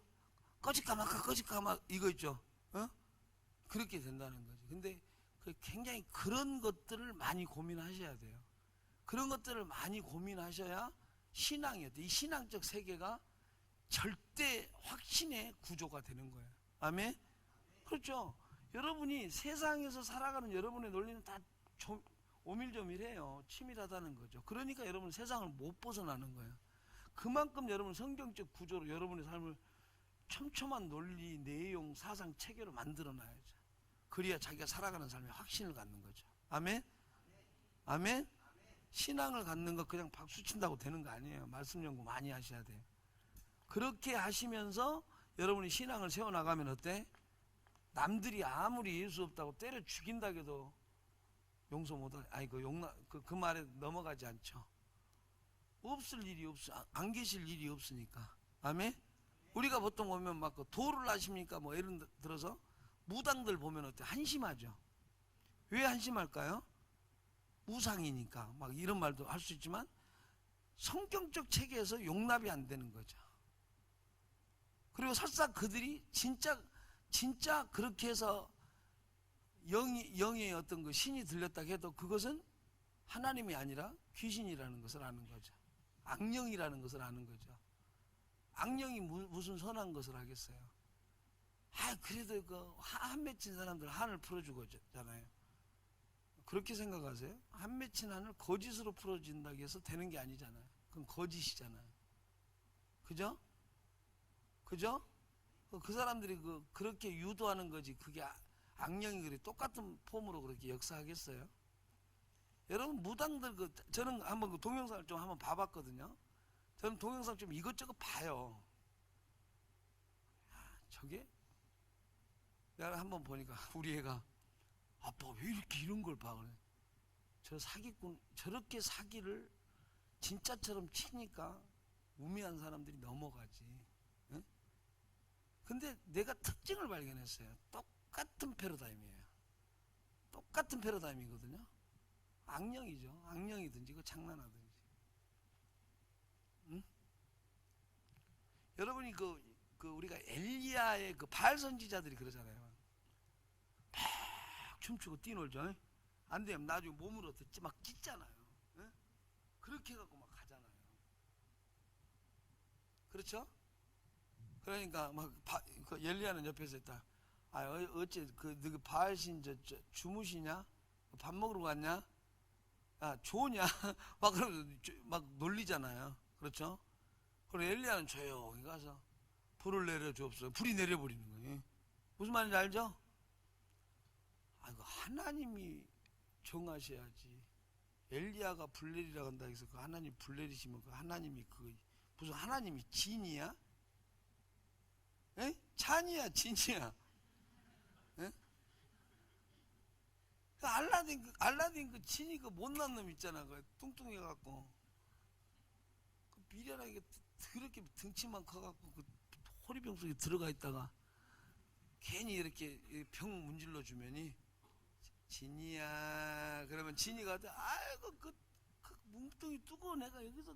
꺼질까 말까 꺼질까 막 이거 있죠. 그렇게 된다는 거지. 근데 굉장히 그런 것들을 많이 고민하셔야 돼요. 그런 것들을 많이 고민하셔야 신앙이에요. 이 신앙적 세계가 절대 확신의 구조가 되는 거예요. 아멘? 그렇죠. 여러분이 세상에서 살아가는 여러분의 논리는 다 오밀조밀해요. 치밀하다는 거죠. 그러니까 여러분은 세상을 못 벗어나는 거예요. 그만큼 여러분 성경적 구조로 여러분의 삶을 촘촘한 논리, 내용, 사상, 체계로 만들어놔야죠. 그래야 자기가 살아가는 삶에 확신을 갖는 거죠. 아멘? 아멘? 신앙을 갖는 거 그냥 박수 친다고 되는 거 아니에요. 말씀 연구 많이 하셔야 돼요. 그렇게 하시면서 여러분이 신앙을 세워나가면 어때? 남들이 아무리 예수 없다고 때려 죽인다 해도 용서 못하, 아니 그 말에 넘어가지 않죠. 없을 일이 없어, 안 계실 일이 없으니까. 아멘? 우리가 보통 보면 막 도를 하십니까? 뭐 예를 들어서 무당들 보면 어때? 한심하죠. 왜 한심할까요? 우상이니까 막 이런 말도 할 수 있지만 성경적 체계에서 용납이 안 되는 거죠. 그리고 설사 그들이 진짜 그렇게 해서 영의 어떤 그 신이 들렸다 해도 그것은 하나님이 아니라 귀신이라는 것을 아는 거죠. 악령이라는 것을 아는 거죠. 악령이 무슨 선한 것을 하겠어요. 그래도 그 한 맺힌 사람들 한을 풀어주고잖아요. 그렇게 생각하세요? 한 맺힌 한을 거짓으로 풀어준다고 해서 되는 게 아니잖아요. 그건 거짓이잖아요. 그죠? 그죠? 그 사람들이 그렇게 유도하는 거지. 그게 악령이 그래 똑같은 폼으로 그렇게 역사하겠어요? 여러분 무당들 저는 한번 그 동영상을 좀 한번 봐봤거든요. 저는 동영상 좀 이것저것 봐요. 저게 내가 한번 보니까 우리 애가 아빠 왜 이렇게 이런 걸 봐? 그래. 저 사기꾼 저렇게 사기를 진짜처럼 치니까 우매한 사람들이 넘어가지. 응? 근데 내가 특징을 발견했어요. 똑같은 패러다임이에요. 똑같은 패러다임이거든요. 악령이죠. 악령이든지 그 장난하든지. 응? 여러분이 우리가 엘리야의 그 바알 선지자들이 그러잖아요. 막 춤추고 뛰놀죠. 안 되면 나중에 몸으로 막 찢잖아요. 응? 그렇게 해갖고 막 가잖아요. 그렇죠? 그러니까 막 그 엘리야는 옆에서 했다. 어째 너 바알신 주무시냐? 밥 먹으러 갔냐? 좋으냐? 막 그러면서 막 놀리잖아요. 그렇죠? 그리고 엘리야는 조용히 가서 불을 내려 주옵소서. 불이 내려버리는 거예요. 무슨 말인지 알죠? 아이고, 하나님이 정하셔야지. 엘리야가 불 내리라고 한다 해서 그 하나님 불 내리시면 그 하나님이 그 무슨 하나님이 진이야? 에? 찬이야 진이야? 에? 그 알라딘 그 진이 그 못난 놈 있잖아. 그 뚱뚱해갖고 그 미련하게 그렇게 등치만 커갖고 그 호리병 속에 들어가 있다가 괜히 이렇게 병 문질러 주면이 진이야 그러면 진이가 아이고 그 뭉뚱이 뜨거운 애가 여기서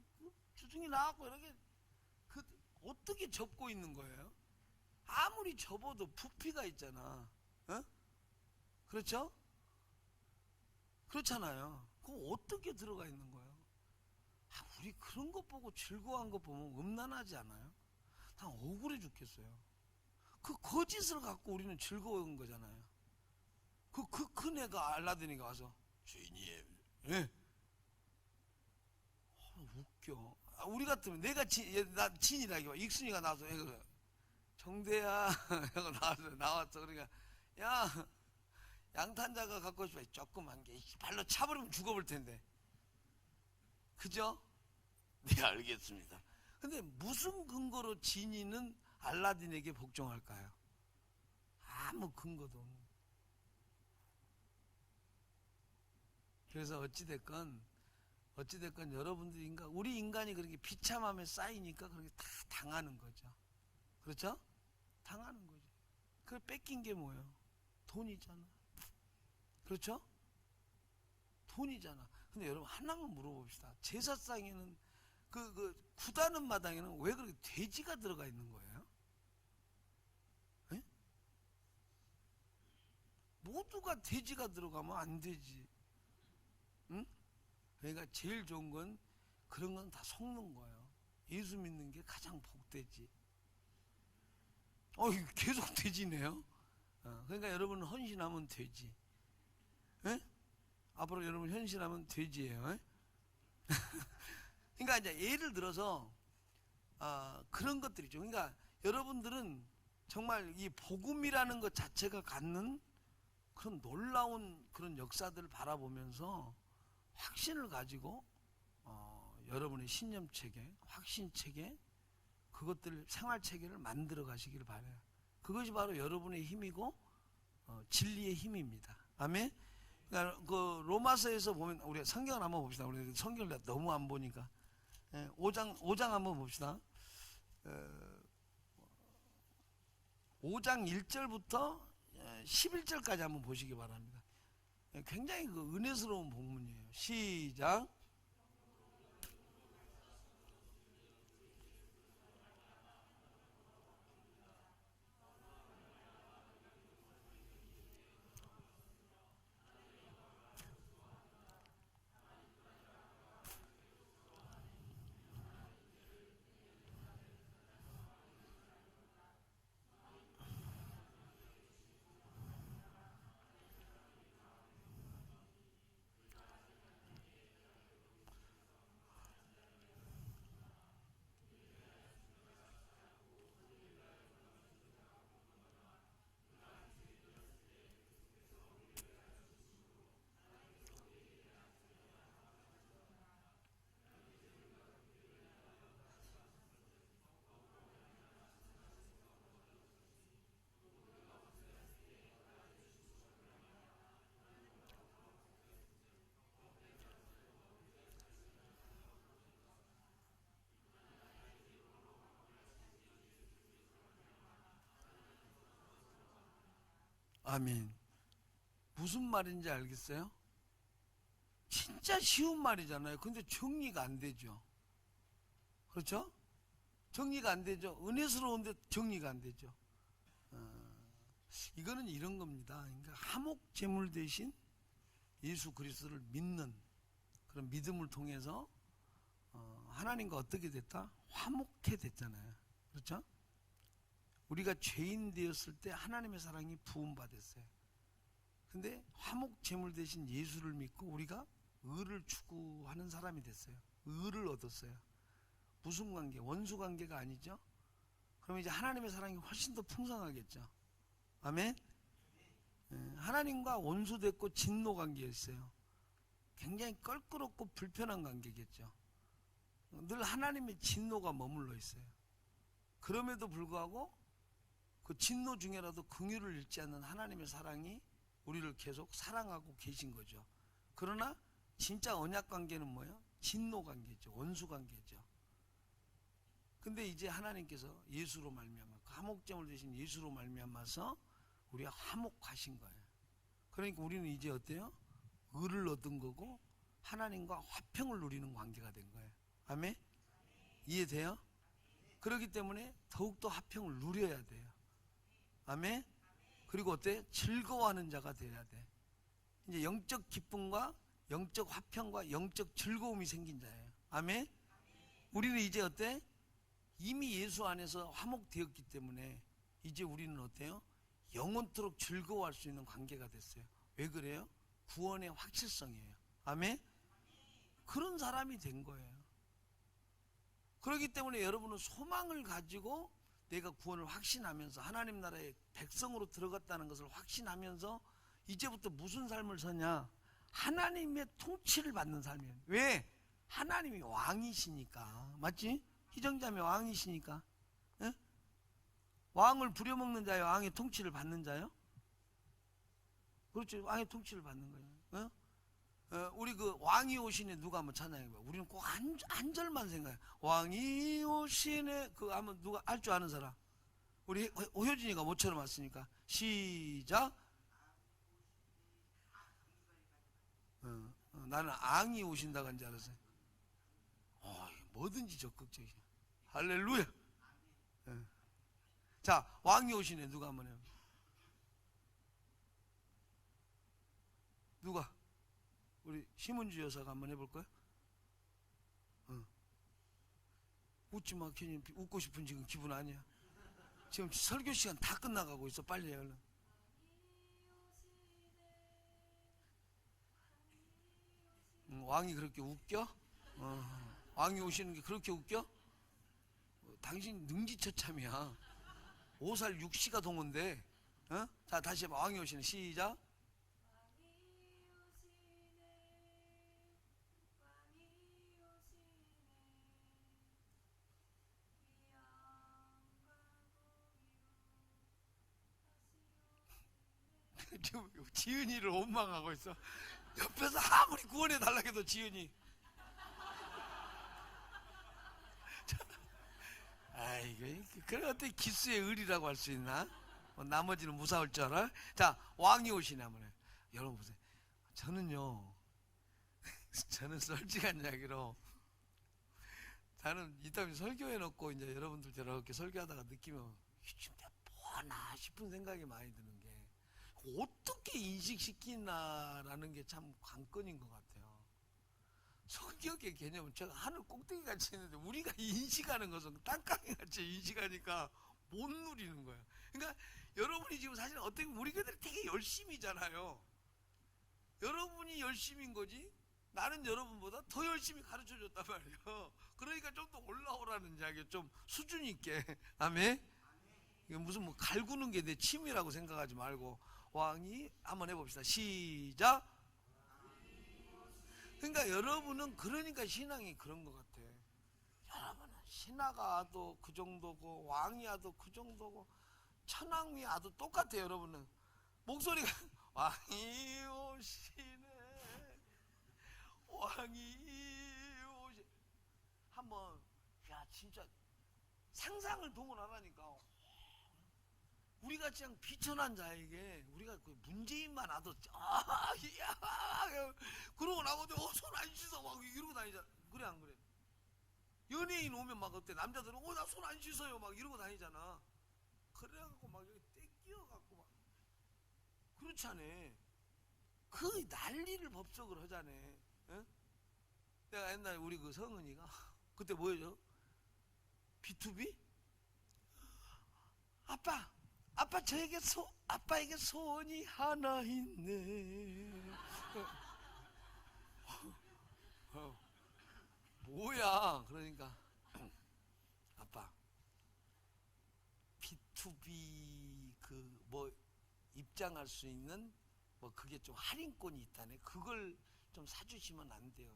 주둥이 나왔고 이렇게 그 어떻게 접고 있는 거예요? 아무리 접어도 부피가 있잖아. 어? 그렇죠? 그렇잖아요. 그거 어떻게 들어가 있는 거예요? 우리 그런 것 보고 즐거워한 거 보면 음란하지 않아요? 다 억울해 죽겠어요. 그 거짓을 갖고 우리는 즐거운 거잖아요. 그 큰 애가 알라딘이가 와서 주인이에요. 예? 웃겨. 우리 같으면 내가 나 진이라기봐. 익순이가 나와서 정대야 하고 나왔어. 그러니까 야 양탄자가 갖고 싶어. 조그만 게 발로 차버리면 죽어볼 텐데. 그죠? 네 알겠습니다. 근데 무슨 근거로 진이는 알라딘에게 복종할까요? 아무 근거도 없는. 그래서 어찌됐건 여러분들이 우리 인간이 그렇게 비참함에 쌓이니까 그렇게 다 당하는 거죠. 그렇죠? 당하는 거죠. 그걸 뺏긴 게 뭐예요? 돈이잖아. 그렇죠? 돈이잖아. 근데 여러분 하나만 물어봅시다. 제사상에는 그 구다는 마당에는 왜 그렇게 돼지가 들어가 있는 거예요? 에? 모두가 돼지가 들어가면 안 되지. 응? 그러니까 제일 좋은 건 그런 건 다 속는 거예요. 예수 믿는 게 가장 복되지. 계속 돼지네요. 그러니까 여러분 헌신하면 되지. 에? 앞으로 여러분 헌신하면 돼지예요. 에? 그러니까 이제 예를 들어서 그런 것들이죠. 그러니까 여러분들은 정말 이 복음이라는 것 자체가 갖는 그런 놀라운 그런 역사들을 바라보면서 확신을 가지고 여러분의 신념 체계, 확신 체계, 그것들 생활 체계를 만들어 가시기를 바라요. 그것이 바로 여러분의 힘이고 진리의 힘입니다. 아멘. 그러니까 그 로마서에서 보면 우리 성경을 한번 봅시다. 우리 성경을 너무 안 보니까 5장 한번 봅시다. 5장 1절부터 11절까지 한번 보시기 바랍니다. 굉장히 그 은혜스러운 본문이에요. 시작. 아멘. 무슨 말인지 알겠어요? 진짜 쉬운 말이잖아요. 근데 정리가 안 되죠. 그렇죠? 정리가 안 되죠. 은혜스러운데 정리가 안 되죠. 이거는 이런 겁니다. 그러니까 화목 제물 대신 예수 그리스도를 믿는 그런 믿음을 통해서 하나님과 어떻게 됐다? 화목해 됐잖아요. 그렇죠? 우리가 죄인 되었을 때 하나님의 사랑이 부음받았어요. 근데 화목 제물 대신 예수를 믿고 우리가 의를 추구하는 사람이 됐어요. 의를 얻었어요. 무슨 관계? 원수 관계가 아니죠. 그럼 이제 하나님의 사랑이 훨씬 더 풍성하겠죠. 아멘. 하나님과 원수 됐고 진노 관계였어요. 굉장히 껄끄럽고 불편한 관계겠죠. 늘 하나님의 진노가 머물러 있어요. 그럼에도 불구하고 그 진노 중에라도 긍휼을 잃지 않는 하나님의 사랑이 우리를 계속 사랑하고 계신 거죠. 그러나 진짜 언약 관계는 뭐예요? 진노 관계죠. 원수 관계죠. 근데 이제 하나님께서 예수로 말미암아 그 화목제물 되신 예수로 말미암아서 우리가 화목하신 거예요. 그러니까 우리는 이제 어때요? 의를 얻은 거고 하나님과 화평을 누리는 관계가 된 거예요. 아멘? 이해돼요? 그렇기 때문에 더욱더 화평을 누려야 돼요. 아멘? 그리고 어때? 즐거워하는 자가 돼야 돼. 이제 영적 기쁨과 영적 화평과 영적 즐거움이 생긴 자예요. 아멘? 우리는 이제 어때? 이미 예수 안에서 화목되었기 때문에 이제 우리는 어때요? 영원토록 즐거워할 수 있는 관계가 됐어요. 왜 그래요? 구원의 확실성이에요. 아멘? 그런 사람이 된 거예요. 그렇기 때문에 여러분은 소망을 가지고 내가 구원을 확신하면서 하나님 나라의 백성으로 들어갔다는 것을 확신하면서 이제부터 무슨 삶을 사냐? 하나님의 통치를 받는 삶이에요. 왜? 하나님이 왕이시니까. 맞지? 희정자매 왕이시니까. 에? 왕을 부려먹는 자요, 왕의 통치를 받는 자요? 그렇죠. 왕의 통치를 받는 거예요. 우리 그 왕이 오시네 누가 한번 찬양해봐. 우리는 꼭 한 절만 생각해. 왕이 오시네. 그거 한번 누가 알 줄 아는 사람? 우리 호효진이가 모처럼 왔으니까 시작. 나는 앙이 오신다고 한 줄 알았어요. 뭐든지 적극적이야. 할렐루야. 자, 왕이 오시네. 누가 한번 해요? 누가? 우리 심은주 여사가 한번 해볼까요? 웃지 마. 괜히 웃고 싶은 지금 기분 아니야. 지금 설교 시간 다 끝나가고 있어. 빨리 해 얼른. 왕이 그렇게 웃겨? 왕이 오시는 게 그렇게 웃겨? 당신 능지처참이야. 5살 6시가 동원데. 자, 다시 해봐. 왕이 오시네. 시작. 지금 지은이를 원망하고 있어. 옆에서 아무리 구원해 달라고 해도 지은이. 아이고, 그래 어떻게 기수의 의리라고 할 수 있나? 나머지는 무사할 줄 알아? 자, 왕이 오시네 한번 해. 여러분 보세요. 저는요, 저는 솔직한 이야기로, 나는 이따위 설교해놓고 이제 여러분들 저렇게 설교하다가 느끼면 지금 내가 뭐하나 싶은 생각이 많이 드는 게, 어떻게 인식시키나라는 게 참 관건인 것 같아요. 성격의 개념은 제가 하늘 꼭대기 같이 있는데 우리가 인식하는 것은 땅강이 같이 인식하니까 못 누리는 거예요. 그러니까 여러분이 지금 사실 어떻게 우리 교회들이 되게 열심히잖아요. 여러분이 열심인 거지 나는 여러분보다 더 열심히 가르쳐 줬단 말이에요. 그러니까 좀 더 올라오라는 이야기, 좀 수준 있게. 아멘. 이게 무슨 뭐 갈구는 게 내 취미라고 생각하지 말고 왕이 한번 해봅시다. 시작. 그러니까 여러분은 그러니까 신앙이 그런 것 같아. 여러분은 신하가 와도 그 정도고 왕이 와도 그 정도고 천왕이 와도 똑같아요. 여러분은 목소리가 왕이 오시네, 왕이 오시네. 한번 야 진짜 상상을 동원하라니까. 우리가 그냥 비천한 자에게 우리가 그 문재인만 와도 야 그러고 나머지 손 안 씻어 막 이러고 다니잖아. 그래 안 그래? 연예인 오면 막 어때? 남자들은 나 손 안 씻어요 막 이러고 다니잖아. 그래갖고 막 여기 떼끼어갖고 막 그렇지 않아. 그 난리를 법석을 하자네. 응? 내가 옛날에 우리 그 성은이가 그때 뭐였죠? B2B? 아빠 저에게 아빠에게 소원이 하나 있네. 뭐야? 그러니까 B2B 그 뭐 입장할 수 있는 뭐 그게 좀 할인권이 있다네. 그걸 좀 사주시면 안 돼요.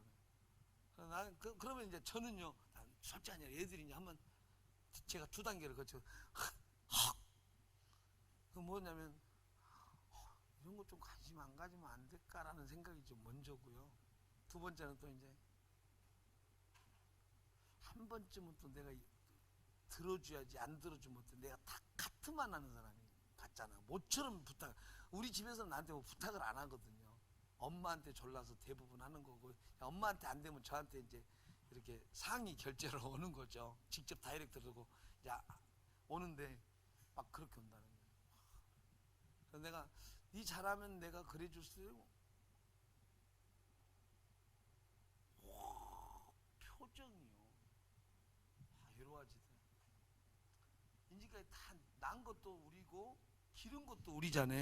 나는 그러면 이제 저는요, 솔직히 아니라 애들이 이제 한번 제가 두 단계를 거쳐 그 뭐냐면 이런 거 좀 관심 안 가지면 안 될까라는 생각이 좀 먼저고요. 두 번째는 또 이제 한 번쯤은 또 내가 들어줘야지, 안 들어주면 또 내가 다 카트만 하는 사람이 같잖아. 모처럼 부탁. 우리 집에서는 나한테 뭐 부탁을 안 하거든요. 엄마한테 졸라서 대부분 하는 거고, 엄마한테 안 되면 저한테 이제 이렇게 상의 결제로 오는 거죠. 직접 다이렉트로 오고 이제 오는데 막 그렇게 온다는 거예요. 그래서 내가 네 잘하면 내가 그래줄 수 있고, 와, 표정이요. 이러하지도. 인지까지 다 난 것도 우리고 기른 것도 우리잖아.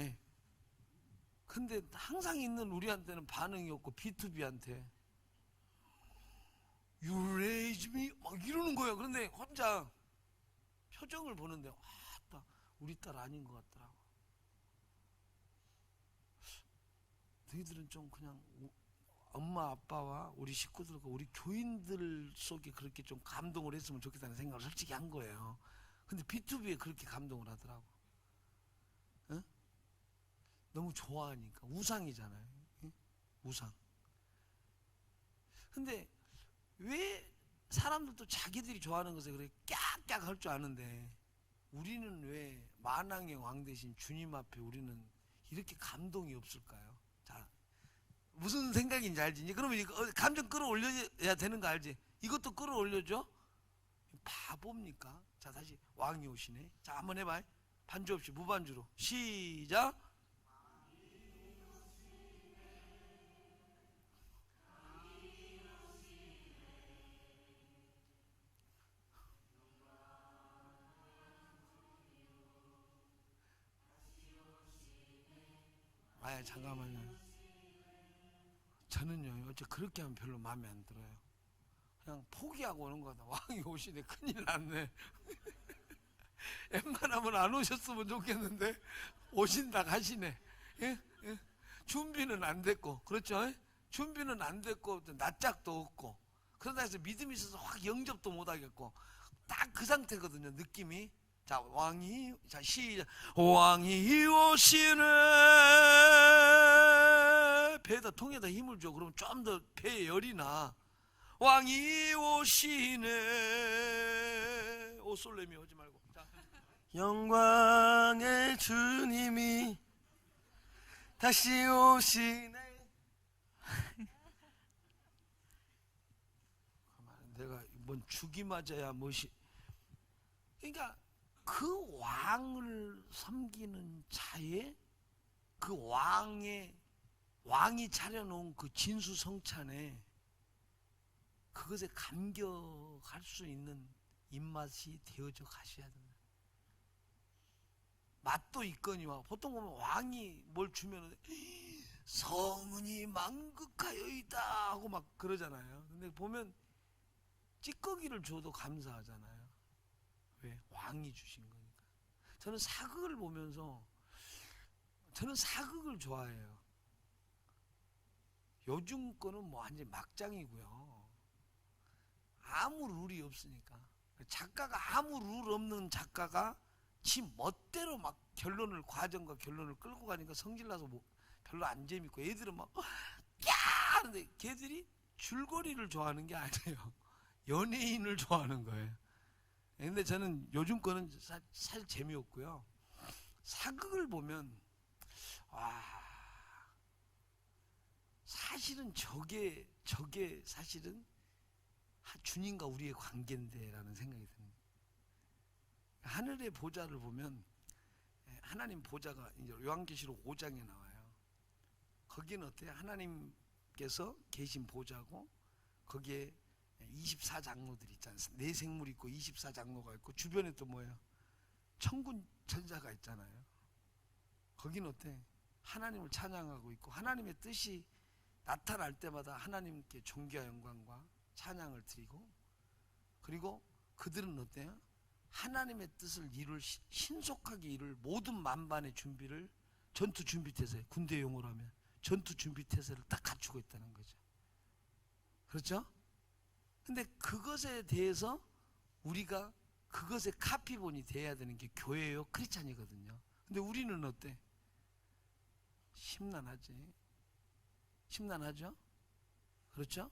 근데 항상 있는 우리한테는 반응이 없고 B2B한테 You raise me 막 이러는 거야. 그런데 혼자 표정을 보는데 딱 우리 딸 아닌 것 같더라고. 너희들은 좀 그냥 엄마 아빠와 우리 식구들과 우리 교인들 속에 그렇게 좀 감동을 했으면 좋겠다는 생각을 솔직히 한 거예요. 근데 B2B에 그렇게 감동을 하더라고. 응? 너무 좋아하니까. 우상이잖아요. 응? 우상. 근데 왜 사람들도 자기들이 좋아하는 것에 그렇게 깍깍 할 줄 아는데 우리는 왜 만왕의 왕 대신 주님 앞에 우리는 이렇게 감동이 없을까요? 자, 무슨 생각인지 알지? 이제 그러면 이거 감정 끌어올려야 되는 거 알지? 이것도 끌어올려줘? 바보입니까? 자, 다시 왕이 오시네. 자, 한번 해봐. 반주 없이 무반주로 시작. 아, 잠깐만요. 저는요, 어째 그렇게 하면 별로 마음에 안 들어요. 그냥 포기하고 오는 거다. 왕이 오시네. 큰일 났네. 웬만하면 안 오셨으면 좋겠는데 오신다 가시네. 예? 예? 준비는 안 됐고, 그렇죠? 준비는 안 됐고 낯짝도 없고, 그러다 해서 믿음이 있어서 확 영접도 못 하겠고, 딱 그 상태거든요. 느낌이. 자, 왕이, 자, 시작. 왕이 오시네. 배에다 통에다 힘을 줘. 그러면 좀 더 배에 열이 나. 왕이 오시네. 오솔레미 하지 말고. 자. 영광의 주님이 다시 오시네. 내가 뭔 죽이 맞아야 뭐시. 그러니까 그 왕을 섬기는 자에 그 왕이 차려놓은 그 진수성찬에 그것에 감격할 수 있는 입맛이 되어져 가셔야 된다. 맛도 있거니와. 보통 보면 왕이 뭘 주면 성은이 만극하여이다 하고 막 그러잖아요. 근데 보면 찌꺼기를 줘도 감사하잖아요. 왜? 왕이 주신 거니까. 저는 사극을 보면서, 저는 사극을 좋아해요. 요즘 거는 뭐 완전 막장이고요. 아무 룰이 없으니까. 작가가 아무 룰 없는 작가가 지 멋대로 막 과정과 결론을 끌고 가니까 성질나서 뭐 별로 안 재밌고, 애들은 막 야! 하는데 걔들이 줄거리를 좋아하는 게 아니에요. 연예인을 좋아하는 거예요. 근데 저는 요즘 거는 사실 재미없고요. 사극을 보면 사실은 저게 사실은 주님과 우리의 관계인데라는 생각이 듭니다. 하늘의 보좌를 보면 하나님 보좌가 이제 요한계시록 5장에 나와요. 거기는 어때요? 하나님께서 계신 보좌고 거기에 24장로들이 있잖아요. 네 생물 있고 24장로가 있고 주변에 또 뭐예요? 천군 천사가 있잖아요. 거기는 어때? 하나님을 찬양하고 있고 하나님의 뜻이 나타날 때마다 하나님께 존귀와 영광과 찬양을 드리고, 그리고 그들은 어때요? 하나님의 뜻을 이룰 신속하게 이룰 모든 만반의 준비를 전투 준비 태세, 군대 용어로 하면 전투 준비 태세를 딱 갖추고 있다는 거죠. 그렇죠? 근데 그것에 대해서 우리가 그것의 카피본이 돼야 되는 게 교회요, 크리스찬이거든요. 근데 우리는 어때? 심란하지. 심란하죠? 그렇죠?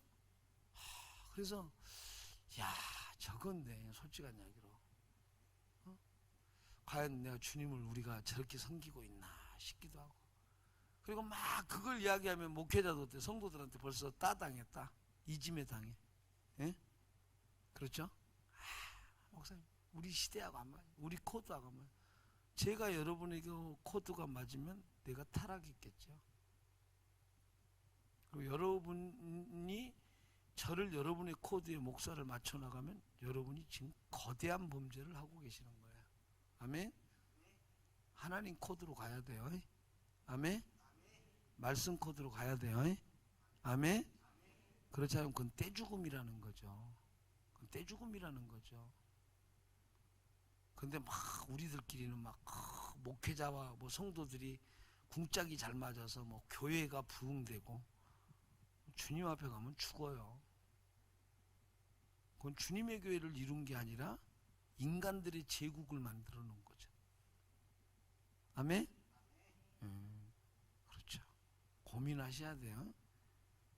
그래서 야, 저건데 솔직한 이야기로 과연 내가 주님을 우리가 저렇게 섬기고 있나 싶기도 하고, 그리고 막 그걸 이야기하면 목회자도 어때? 성도들한테 벌써 따당했다, 이짐에 당해. 예? 그렇죠? 목사님 우리 시대하고 안 맞아, 우리 코드하고 안 맞아. 제가 여러분에게 코드가 맞으면 내가 타락했겠죠. 그리고 여러분이 저를 여러분의 코드에 목사를 맞춰 나가면 여러분이 지금 거대한 범죄를 하고 계시는 거예요. 아멘. 하나님 코드로 가야 돼요. 아멘. 말씀 코드로 가야 돼요. 아멘. 그렇지 않으면 그건 떼죽음이라는 거죠. 그건 떼죽음이라는 거죠. 근데 막 우리들끼리는 막 목회자와 뭐 성도들이 궁짝이 잘 맞아서 뭐 교회가 부흥되고, 주님 앞에 가면 죽어요. 그건 주님의 교회를 이룬 게 아니라 인간들의 제국을 만들어 놓은 거죠. 아멘? 그렇죠. 고민하셔야 돼요.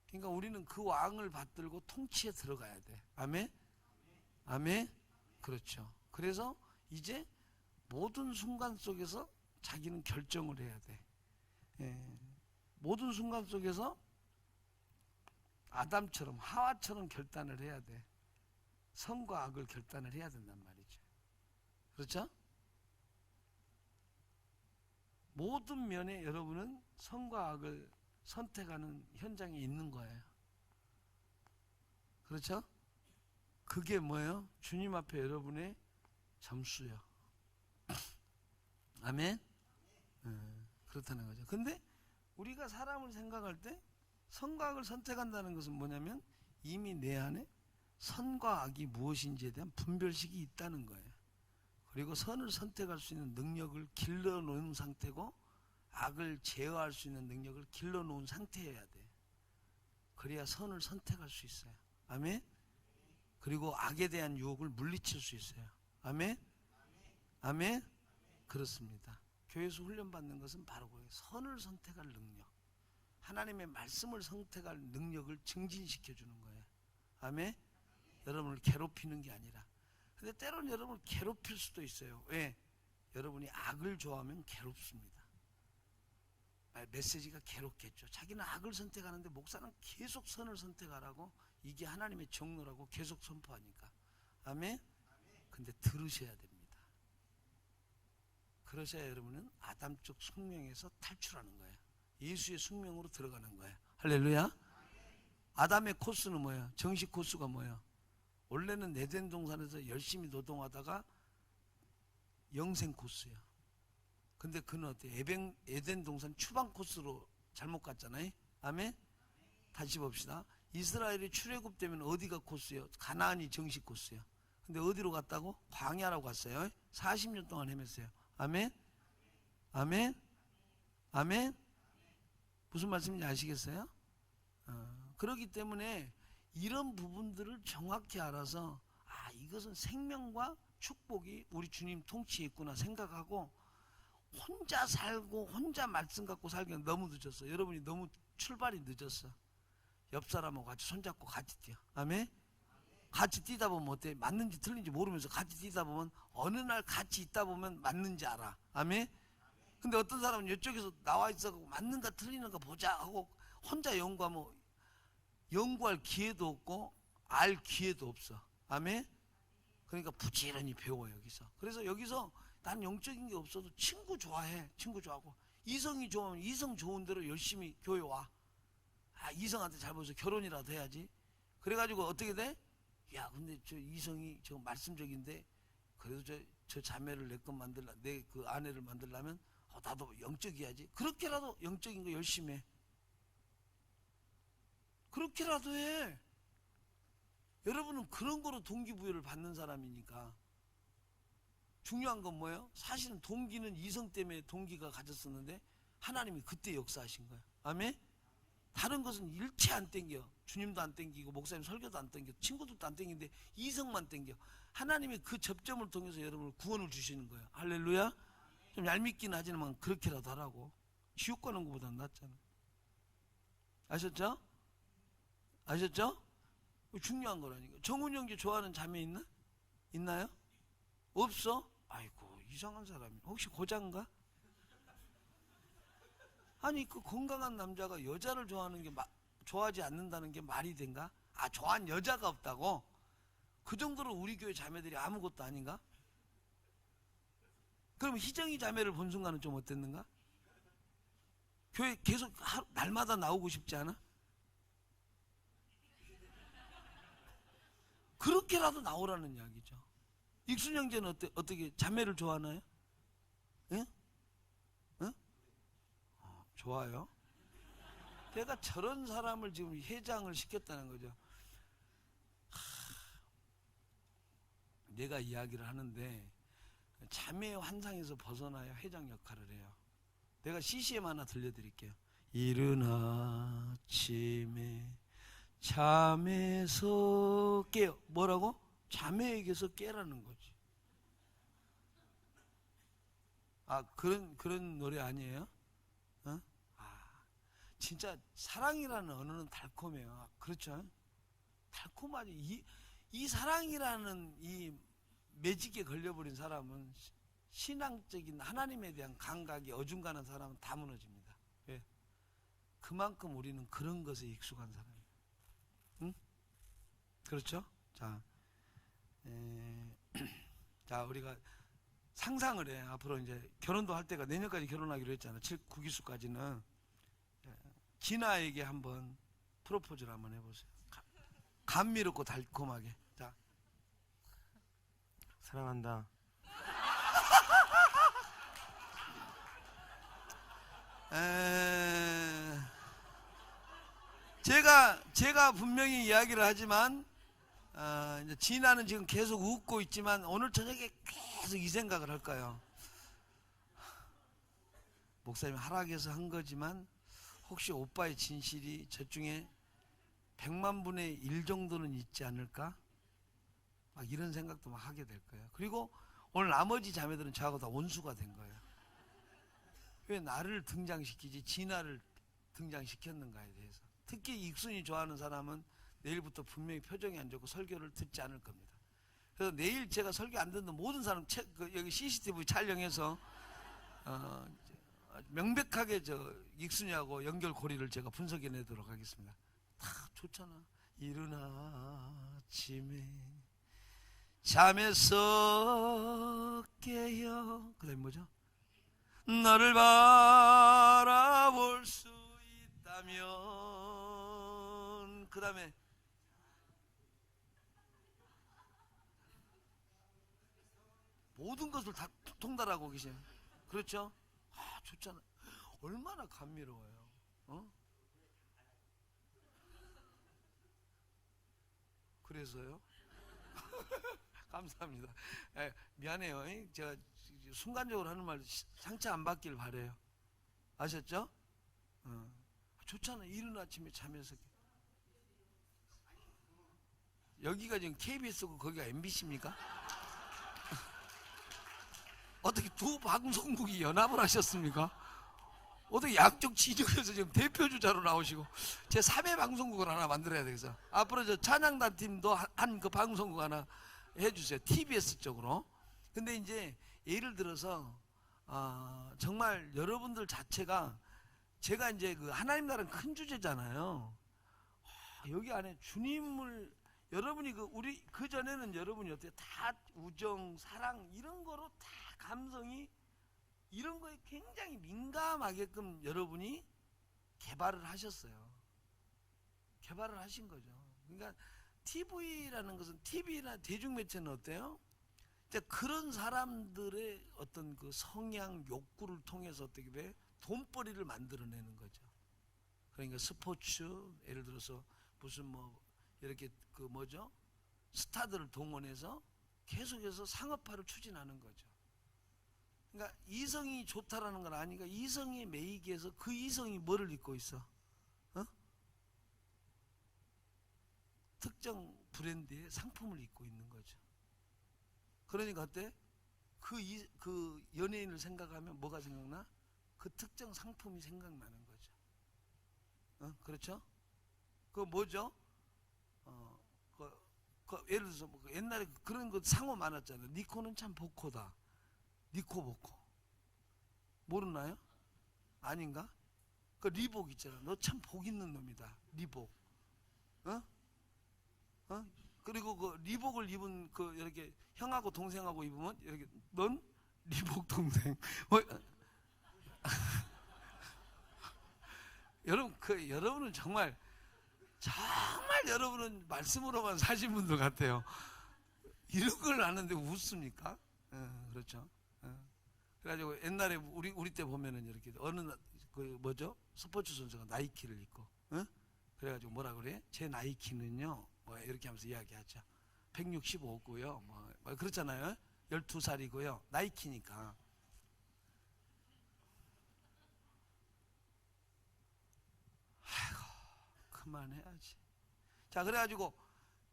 그러니까 우리는 그 왕을 받들고 통치에 들어가야 돼. 아멘? 아멘? 그렇죠. 그래서 이제 모든 순간 속에서 자기는 결정을 해야 돼. 모든 순간 속에서 아담처럼, 하와처럼 결단을 해야 돼. 선과 악을 결단을 해야 된단 말이죠. 그렇죠? 모든 면에 여러분은 선과 악을 선택하는 현장에 있는 거예요. 그렇죠? 그게 뭐예요? 주님 앞에 여러분의 점수요. 아멘? 그렇다는 거죠. 근데 우리가 사람을 생각할 때 선과 악을 선택한다는 것은 뭐냐면 이미 내 안에 선과 악이 무엇인지에 대한 분별식이 있다는 거예요. 그리고 선을 선택할 수 있는 능력을 길러놓은 상태고, 악을 제어할 수 있는 능력을 길러놓은 상태여야 돼. 그래야 선을 선택할 수 있어요. 아멘? 그리고 악에 대한 유혹을 물리칠 수 있어요. 아멘? 아멘? 그렇습니다. 교회에서 훈련받는 것은 바로 그거예요. 선을 선택할 능력, 하나님의 말씀을 선택할 능력을 증진시켜 주는 거예요. 아멘? 여러분을 괴롭히는 게 아니라. 근데 때로는 여러분을 괴롭힐 수도 있어요. 왜? 여러분이 악을 좋아하면 괴롭습니다. 메시지가 괴롭겠죠. 자기는 악을 선택하는데 목사는 계속 선을 선택하라고, 이게 하나님의 정로라고 계속 선포하니까. 아멘? 근데 들으셔야 됩니다. 그러셔야 여러분은 아담적 숙명에서 탈출하는 거예요. 예수의 숙명으로 들어가는 거예요. 할렐루야. 아담의 코스는 뭐예요? 정식 코스가 뭐예요? 원래는 에덴 동산에서 열심히 노동하다가 영생 코스예요. 근데 그는 어때요? 에덴 동산 추방 코스로 잘못 갔잖아요. 아멘? 다시 봅시다. 이스라엘이 출애굽되면 어디가 코스예요? 가나안이 정식 코스예요. 근데 어디로 갔다고? 광야라고 갔어요. 40년 동안 헤맸어요. 아멘? 아멘? 아멘? 무슨 말씀인지 아시겠어요? 그렇기 때문에 이런 부분들을 정확히 알아서, 아, 이것은 생명과 축복이 우리 주님 통치에 있구나 생각하고, 혼자 살고 혼자 말씀 갖고 살기는 너무 늦었어. 여러분이 너무 출발이 늦었어. 옆 사람하고 같이 손잡고 같이 뛰어. 아멘? 같이 뛰다 보면 어때? 맞는지 틀린지 모르면서 같이 뛰다 보면 어느 날 같이 있다 보면 맞는지 알아. 아멘? 근데 어떤 사람은 이쪽에서 나와 있어 맞는가 틀리는가 보자 하고 혼자 연구하면 연구할 기회도 없고 알 기회도 없어. 아멘? 그러니까 부지런히 배워 여기서. 그래서 여기서 난 영적인 게 없어도 친구 좋아해. 친구 좋아하고, 이성이 좋으면 이성 좋은 대로 열심히 교회 와. 아, 이성한테 잘 보여서 결혼이라도 해야지. 그래가지고 어떻게 돼? 야, 근데 저 이성이 저 말씀적인데 그래도 저 자매를 내 것 만들라, 내 그 아내를 만들려면 나도 영적이야지. 그렇게라도 영적인 거 열심히 해. 그렇게라도 해. 여러분은 그런 거로 동기부여를 받는 사람이니까. 중요한 건 뭐예요? 사실은 동기는 이성 때문에 동기가 가졌었는데 하나님이 그때 역사하신 거예요. 아멘? 다른 것은 일체 안 땡겨. 주님도 안 땡기고 목사님 설교도 안 땡겨. 친구들도 안 땡기는데 이성만 땡겨. 하나님이 그 접점을 통해서 여러분을 구원을 주시는 거예요. 할렐루야. 좀 얄밉긴 하지만 그렇게라도 하라고. 지옥 가는 것보다 낫잖아. 아셨죠? 아셨죠? 중요한 거라니까. 정훈이 형제 좋아하는 자매 있나? 있나요? 없어? 아이고 이상한 사람이. 혹시 고장가? 아니 그 건강한 남자가 여자를 좋아하는 게 좋아하지 않는다는 게 말이 된가? 아 좋아하는 여자가 없다고? 그 정도로 우리 교회 자매들이 아무것도 아닌가? 그럼 희정이 자매를 본 순간은 좀 어땠는가? 교회 계속 날마다 나오고 싶지 않아? 그렇게라도 나오라는 이야기죠. 익순 형제는 어떻게 자매를 좋아하나요? 응? 응? 좋아요. 제가 저런 사람을 지금 회장을 시켰다는 거죠. 내가 이야기를 하는데 자매의 환상에서 벗어나야 회장 역할을 해요. 내가 CCM 하나 들려드릴게요. 이른 아침에 잠에서 깨요. 뭐라고? 자매에게서 깨라는 거지. 아 그런 노래 아니에요? 어? 아 진짜 사랑이라는 언어는 달콤해요. 그렇죠? 달콤하지. 이 사랑이라는 이 매직에 걸려버린 사람은 신앙적인 하나님에 대한 감각이 어중간한 사람은 다 무너집니다. 왜? 그만큼 우리는 그런 것에 익숙한 사람이에요. 응? 그렇죠? 자, 자 우리가 상상을 해. 앞으로 이제 결혼도 할 때가 내년까지 결혼하기로 했잖아. 9기수까지는. 진아에게 한번 프로포즈를 한번 해보세요. 감미롭고 달콤하게. 자, 사랑한다. 제가 분명히 이야기를 하지만 이제 진아는 지금 계속 웃고 있지만 오늘 저녁에 계속 이 생각을 할 거예요. 목사님 하락해서 한 거지만 혹시 오빠의 진실이 저중에 100만 분의 1 정도는 있지 않을까? 막 이런 생각도 막 하게 될 거예요. 그리고 오늘 나머지 자매들은 저하고 다 원수가 된 거예요. 왜 나를 등장시키지 진아를 등장시켰는가에 대해서. 특히 익순이 좋아하는 사람은 내일부터 분명히 표정이 안 좋고 설교를 듣지 않을 겁니다. 그래서 내일 제가 설교 안 듣는 모든 사람 여기 CCTV 촬영해서 명백하게 저 익순이하고 연결고리를 제가 분석해내도록 하겠습니다. 다 좋잖아. 이른 아침에 잠에서 깨요. 그 다음에 뭐죠? 너를 바라볼 수 있다면. 그 다음에 모든 것을 다 통달하고 계세요. 그렇죠? 아 좋잖아. 얼마나 감미로워요. 어? 그래서요? 감사합니다. 미안해요. 제가 순간적으로 하는 말 상처 안 받길 바래요. 아셨죠? 좋잖아. 이른 아침에 잠에서. 여기가 지금 KBS고 거기가 MBC입니까? 어떻게 두 방송국이 연합을 하셨습니까? 어떻게 양쪽 진영에서 지금 대표주자로 나오시고 제 3회 방송국을 하나 만들어야 되겠어. 앞으로 저 찬양단 팀도 한 그 방송국 하나 해주세요. TBS 쪽으로. 근데 이제 예를 들어서 정말 여러분들 자체가 제가 이제 그 하나님 나라는 큰 주제잖아요. 여기 안에 주님을 여러분이 우리 그 전에는 여러분이 어떻게 다 우정, 사랑 이런 거로 다 감성이 이런 거에 굉장히 민감하게끔 여러분이 개발을 하셨어요. 개발을 하신 거죠. 그러니까 TV라는 것은 TV나 대중매체는 어때요? 그런 사람들의 어떤 그 성향, 욕구를 통해서 어떻게 돼? 돈벌이를 만들어내는 거죠. 그러니까 스포츠, 예를 들어서 무슨 뭐 이렇게 그 뭐죠? 스타들을 동원해서 계속해서 상업화를 추진하는 거죠. 그러니까 이성이 좋다라는 건 아니니까 이성에 매이기 위해서 그 이성이 뭐를 입고 있어? 어? 특정 브랜드의 상품을 입고 있는 거죠. 그러니까 어때? 그 연예인을 생각하면 뭐가 생각나? 그 특정 상품이 생각나는 거죠. 그렇죠? 그 뭐죠? 예를 들어서 뭐 옛날에 그런 거 상호 많았잖아요. 니코는 참 복호다. 니코 복호. 모르나요? 아닌가? 그 리복 있잖아. 너 참 복 있는 놈이다. 리복. 그리고 그 리복을 입은 그 이렇게 형하고 동생하고 입으면 이렇게 넌 리복 동생. 뭐 여러분은 정말 여러분은 말씀으로만 사신 분들 같아요. 이런 걸 아는데 웃습니까? 그렇죠. 그래가지고 옛날에 우리 때 보면은 이렇게 어느 그 뭐죠? 스포츠 선수가 나이키를 입고, 그래가지고 뭐라 그래? 제 나이키는요, 뭐 이렇게 하면서 이야기하죠. 165고요, 뭐 그렇잖아요. 12살이고요. 나이키니까. 아이고, 그만해야지. 자, 그래가지고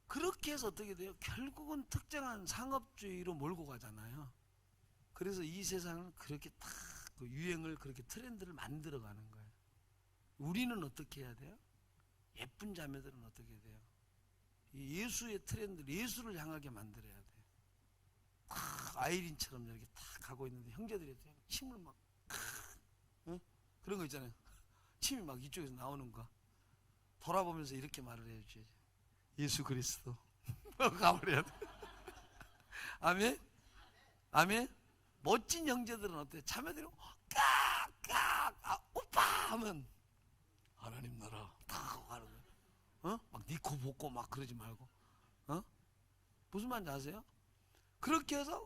그렇게 해서 어떻게 돼요? 결국은 특정한 상업주의로 몰고 가잖아요. 그래서 이 세상은 그렇게 딱 그 유행을 그렇게 트렌드를 만들어 가는 거예요. 우리는 어떻게 해야 돼요? 예쁜 자매들은 어떻게 돼요? 이 예수의 트렌드를 예수를 향하게 만들어야 돼요. 아이린처럼 이렇게 딱 가고 있는데 형제들이 침을 막 그런 거 있잖아요. 침이 막 이쪽에서 나오는 거 돌아보면서 이렇게 말을 해주셔야죠. 예수 그리스도. 가버려야 돼. 아멘? 아멘? 멋진 형제들은 어때요? 자매들이 깍깍 오빠 하면 하나님 나라 딱 가는 거예요. 막 니코 벗고 막 그러지 말고. 무슨 말인지 아세요? 그렇게 해서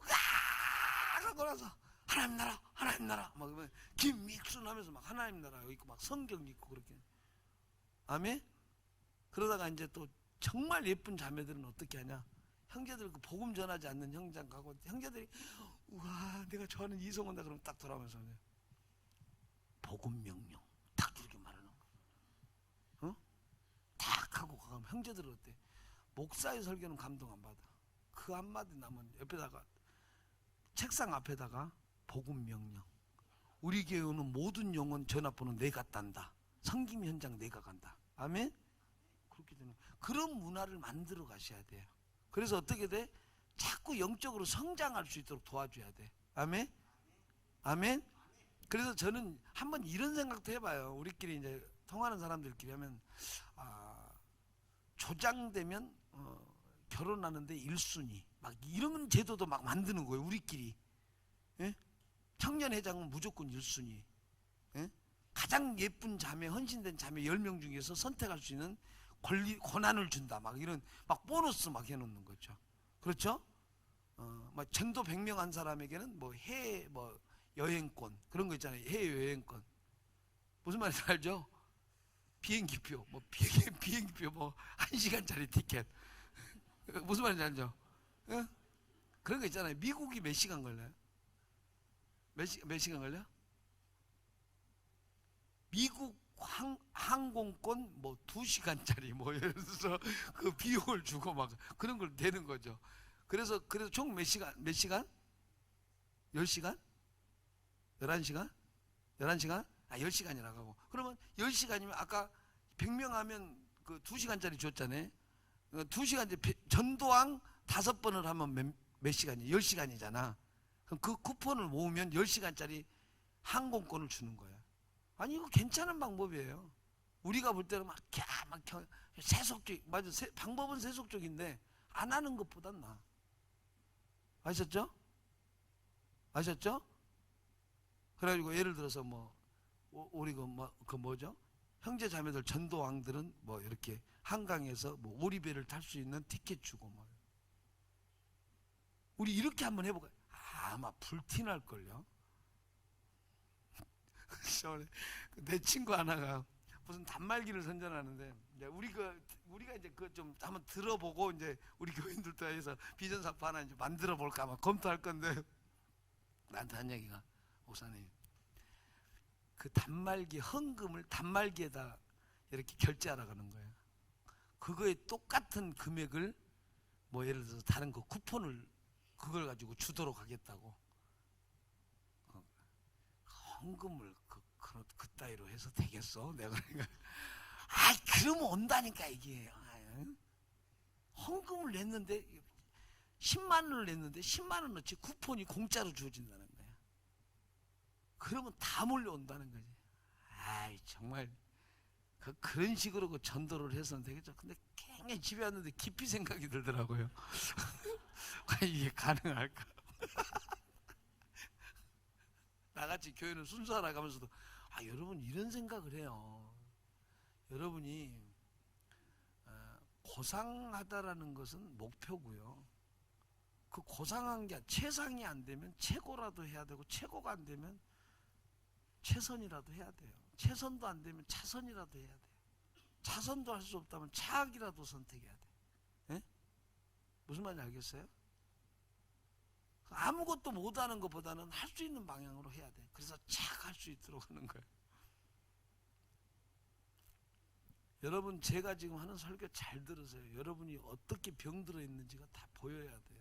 하고 나서 하나님 나라 막 김익순 하면서 막 하나님 나라 있고 막 성경 있고 그렇게. 아멘? 그러다가 이제 또 정말 예쁜 자매들은 어떻게 하냐? 형제들 그 복음 전하지 않는 형장 가고 형제들이 우와 내가 좋아하는 이성 온다 그러면 딱 돌아오면서 복음 명령 딱 이렇게 말하는 거. 딱 하고 가면 형제들은 어때? 목사의 설교는 감동 안 받아. 그 한마디 나면 옆에다가 책상 앞에다가 복음 명령. 우리 교회는 모든 영혼 전화번호 내가 딴다. 성김 현장 내가 간다. 아멘? 그렇게 되는 그런 문화를 만들어 가셔야 돼요. 그래서 어떻게 돼? 자꾸 영적으로 성장할 수 있도록 도와줘야 돼. 아멘? 아멘? 그래서 저는 한번 이런 생각도 해봐요. 우리끼리 이제 통하는 사람들끼리 하면 조장되면 결혼하는데 1순위 막 이런 제도도 막 만드는 거예요. 우리끼리. 예? 청년회장은 무조건 1순위. 예? 가장 예쁜 자매, 헌신된 자매 10명 중에서 선택할 수 있는 권한을 준다. 막 이런 막 보너스 막 해놓는 거죠. 그렇죠? 막 전도 100명 한 사람에게는 뭐 해외 뭐 여행권 그런 거 있잖아요. 해외 여행권. 무슨 말인지 알죠? 비행기표 뭐 비행기표 뭐 1시간짜리 티켓. 무슨 말인지 알죠? 예? 그런 거 있잖아요. 미국이 몇 시간 걸려요? 몇 시간 걸려? 미국 항공권 뭐 2시간짜리 뭐 예를 들어서 그 비용을 주고 막 그런 걸 내는 거죠. 그래서 총 몇 시간? 10시간? 11시간? 11시간? 10시간이라고 하고. 그러면 10시간이면 아까 100명 하면 그 2시간짜리 줬잖아요. 2시간 전도왕 5번을 하면 몇 시간이에요? 10시간이잖아. 그럼 그 쿠폰을 모으면 10시간짜리 항공권을 주는 거야. 아니 이거 괜찮은 방법이에요. 우리가 볼 때는 막 세속적 맞아. 방법은 세속적인데 안 하는 것보단 나아. 아셨죠? 아셨죠? 그래가지고 예를 들어서 뭐 우리 그 뭐죠? 형제 자매들 전도왕들은 뭐 이렇게 한강에서 뭐 오리배를 탈 수 있는 티켓 주고 뭐. 우리 이렇게 한번 해볼까요? 아마 불티날 걸요. 내 친구 하나가 무슨 단말기를 선전하는데 우리가 이제 그 좀 한번 들어보고 이제 우리 교인들도 해서 비전 사업 하나 이제 만들어 볼까 막 검토할 건데 나한테 한 얘기가 목사님, 그 단말기 헌금을 단말기에다 이렇게 결제하라고 하는 거예요. 그거에 똑같은 금액을 뭐 예를 들어서 다른 거 쿠폰을 그걸 가지고 주도록 하겠다고. 헌금을 그따위로 해서 되겠어? 내가 그러니까 그러면 온다니까 이게. 헌금을 냈는데 10만 원을 냈는데 10만 원어치 쿠폰이 공짜로 주어진다는 거야. 그러면 다 몰려온다는 거지. 정말 그런 식으로 그 전도를 해서는 되겠죠. 근데 굉장히 집에 왔는데 깊이 생각이 들더라고요. 이게 가능할까? 나같이 교회는 순수하라 가면서도 여러분 이런 생각을 해요. 여러분이 고상하다라는 것은 목표고요. 그 고상한 게 최상이 안 되면 최고라도 해야 되고, 최고가 안 되면 최선이라도 해야 돼요. 최선도 안 되면 차선이라도 해야 돼요. 차선도 할 수 없다면 차악이라도 선택해야 돼. 예? 무슨 말인지 알겠어요? 아무것도 못하는 것보다는 할 수 있는 방향으로 해야 돼. 그래서 착 할 수 있도록 하는 거예요. 여러분, 제가 지금 하는 설교 잘 들으세요. 여러분이 어떻게 병들어 있는지가 다 보여야 돼요.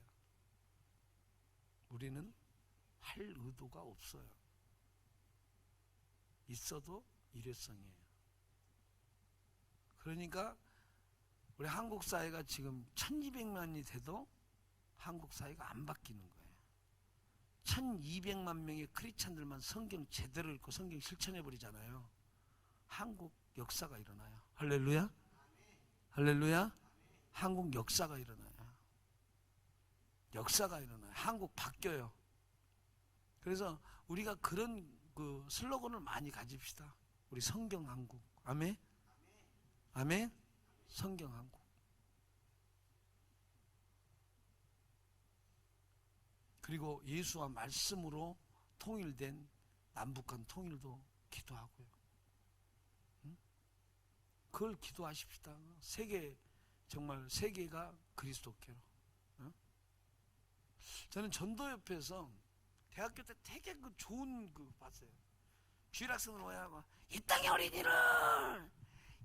우리는 할 의도가 없어요. 있어도 일회성이에요. 그러니까 우리 한국 사회가 지금 1200만이 돼도 한국 사회가 안 바뀌는 거예요. 1200만 명의 크리스찬들만 성경 제대로 읽고 성경 실천해 버리잖아요. 한국 역사가 일어나요. 할렐루야? 할렐루야? 한국 역사가 일어나요. 역사가 일어나요. 한국 바뀌어요. 그래서 우리가 그런 그 슬로건을 많이 가집시다. 우리 성경 한국. 아멘? 아멘? 성경 한국. 그리고 예수와 말씀으로 통일된 남북한 통일도 기도하고요. 응? 그걸 기도하십시다. 정말 세계가 그리스도께로. 응? 저는 전도협회에서 대학교 때 되게 그 좋은 그 봤어요. 주일학생을 모여하고 이 땅의 어린이를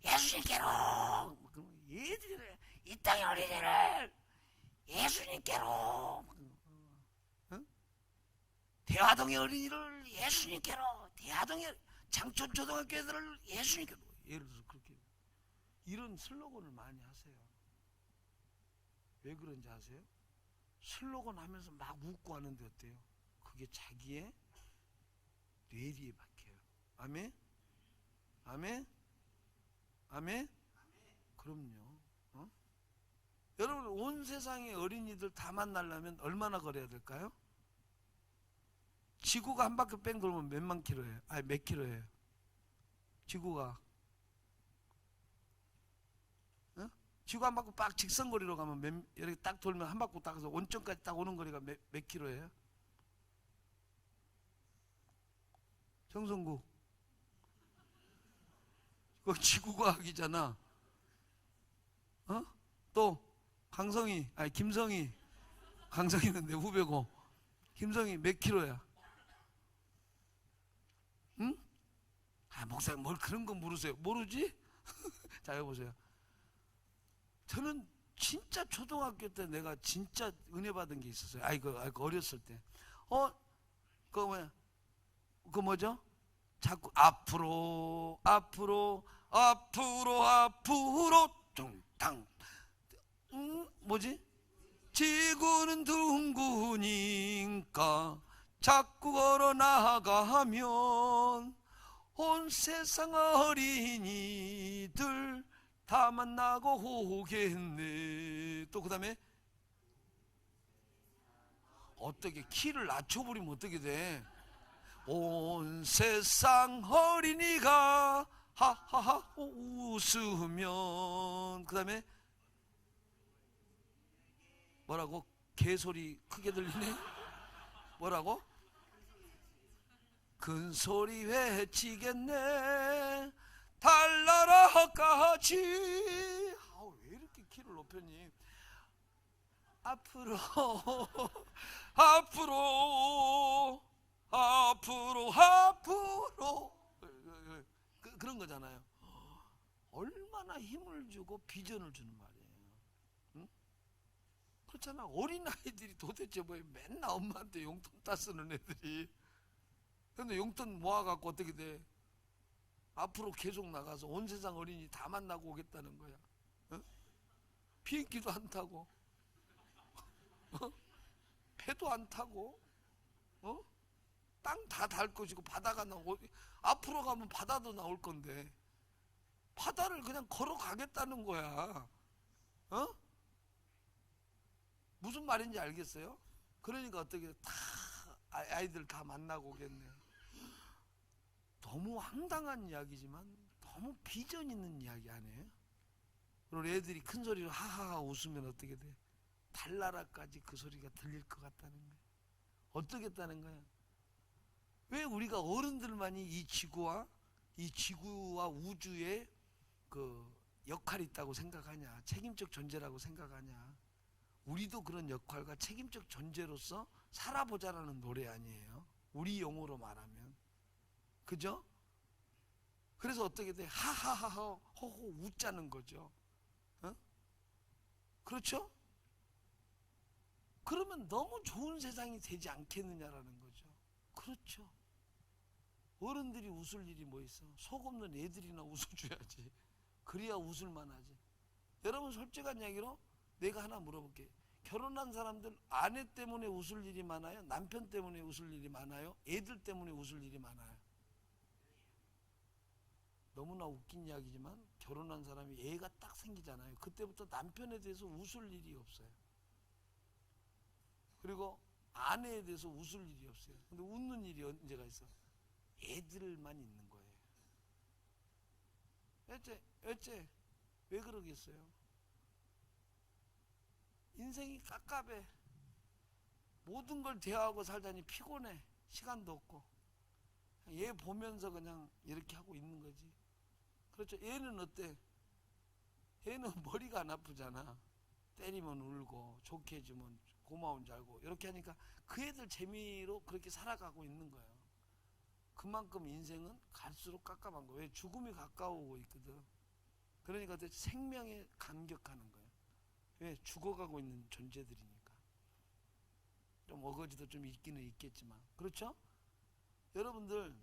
예수님께로, 얘들이 그래, 이 땅의 어린이를 예수님께로, 대화동의 어린이를 예수님께로, 대화동의 장촌초등학교 애들을 예수님께로. 예를 들어서 그렇게 이런 슬로건을 많이 하세요. 왜 그런지 아세요? 슬로건 하면서 막 웃고 하는데 어때요? 그게 자기의 뇌리에 박혀요. 아멘? 아멘? 아멘? 그럼요. 여러분, 온 세상의 어린이들 다 만나려면 얼마나 걸어야 될까요? 지구가 한 바퀴 뺑 돌면 몇만 킬로예요? 몇 킬로예요? 지구가. 지구 한 바퀴 빡 직선거리로 가면 이렇게 딱 돌면 한 바퀴 딱 해서 원점까지 딱 오는 거리가 몇 킬로예요? 정성구. 그거 지구과학이잖아. 또 강성희, 김성희. 강성희는 내 후배고. 김성희 몇 킬로야? 응? 목사님 뭘 그런 거 물으세요? 모르지? 자, 여보세요. 저는 진짜 초등학교 때 내가 진짜 은혜 받은 게 있었어요. 어렸을 때. 그거 뭐죠? 자꾸 앞으로 뚱땅. 뭐지? 지구는 둥그니까 자꾸 걸어 나가면 온 세상 어린이들 다 만나고 오겠네. 또 그 다음에 어떻게 키를 낮춰버리면 어떻게 돼? 온 세상 어린이가 하하하 웃으면. 그 다음에 뭐라고? 개소리 크게 들리네? 뭐라고? 큰 소리 외치겠네 달나라까지. 왜 이렇게 키를 높였니? 앞으로 앞으로 그런 거잖아요. 얼마나 힘을 주고 비전을 주는 말이에요. 응? 그렇잖아. 어린 아이들이 도대체 뭐 맨날 엄마한테 용돈 따쓰는 애들이. 근데 용돈 모아갖고 어떻게 돼? 앞으로 계속 나가서 온 세상 어린이 다 만나고 오겠다는 거야. 어? 비행기도 안 타고, 어? 배도 안 타고, 땅 다 달 것이고 바다가 앞으로 가면 바다도 나올 건데 바다를 그냥 걸어가겠다는 거야. 무슨 말인지 알겠어요? 그러니까 어떻게 다 아이들 다 만나고 오겠네. 너무 황당한 이야기지만 너무 비전 있는 이야기 아니에요? 그리고 애들이 큰 소리로 하하하 웃으면 어떻게 돼? 달나라까지 그 소리가 들릴 것 같다는 거예요. 어떻겠다는 거야? 왜 우리가 어른들만이 이 지구와 우주에 그 역할이 있다고 생각하냐? 책임적 존재라고 생각하냐? 우리도 그런 역할과 책임적 존재로서 살아보자라는 노래 아니에요? 우리 용어로 말하면. 그죠? 그래서 어떻게 돼? 하하하하 호호 웃자는 거죠. 그렇죠? 그러면 너무 좋은 세상이 되지 않겠느냐라는 거죠. 그렇죠. 어른들이 웃을 일이 뭐 있어? 속 없는 애들이나 웃어줘야지. 그래야 웃을만 하지. 여러분 솔직한 이야기로 내가 하나 물어볼게. 결혼한 사람들 아내 때문에 웃을 일이 많아요? 남편 때문에 웃을 일이 많아요? 애들 때문에 웃을 일이 많아요? 너무나 웃긴 이야기지만 결혼한 사람이 애가 딱 생기잖아요. 그때부터 남편에 대해서 웃을 일이 없어요. 그리고 아내에 대해서 웃을 일이 없어요. 근데 웃는 일이 언제가 있어? 애들만 있는 거예요. 어째 왜 그러겠어요? 인생이 깝깝해. 모든 걸 대하고 살다니 피곤해. 시간도 없고. 얘 보면서 그냥 이렇게 하고 있는 거지. 그렇죠. 얘는 어때? 얘는 머리가 안 아프잖아. 때리면 울고 좋게 해주면 고마운 줄 알고 이렇게 하니까 그 애들 재미로 그렇게 살아가고 있는 거예요. 그만큼 인생은 갈수록 깝깝한 거예요. 왜? 죽음이 가까우고 있거든. 그러니까 생명에 감격하는 거예요. 왜? 죽어가고 있는 존재들이니까. 좀 어거지도 좀 있기는 있겠지만. 그렇죠? 여러분들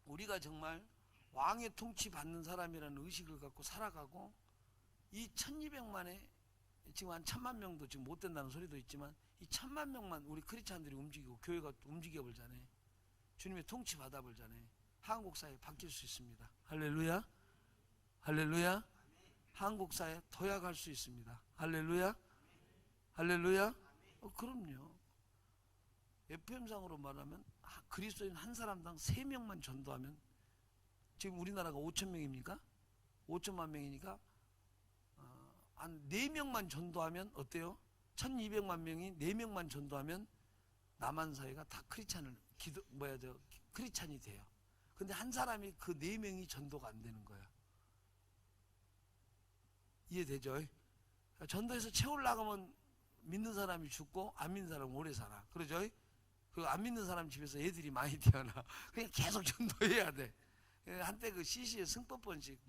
우리가 정말 왕의 통치 받는 사람이라는 의식을 갖고 살아가고 이 1200만에 지금 한 1000만 명도 지금 못 된다는 소리도 있지만 이 1000만 명만 우리 크리스찬들이 움직이고 교회가 움직여 볼자네. 주님의 통치 받아 볼자네. 한국 사회 바뀔 수 있습니다. 할렐루야. 할렐루야. 한국 사회 도약할 수 있습니다. 할렐루야. 할렐루야. 그럼요. FM상으로 말하면 그리스도인 한 사람당 3명만 전도하면 지금 우리나라가 5,000명입니까? 5천만 명이니까 한 4명만 전도하면 어때요? 1200만 명이 4명만 전도하면 남한 사회가 다 크리스찬을 크리스찬이 돼요. 근데 한 사람이 그 4명이 전도가 안 되는 거예요. 이해되죠? 전도해서 채우려고 하면 믿는 사람이 죽고 안 믿는 사람은 오래 살아. 그러죠? 그 안 믿는 사람 집에서 애들이 많이 태어나. 그냥 계속 전도해야 돼. 한때 그 CC의 승법번식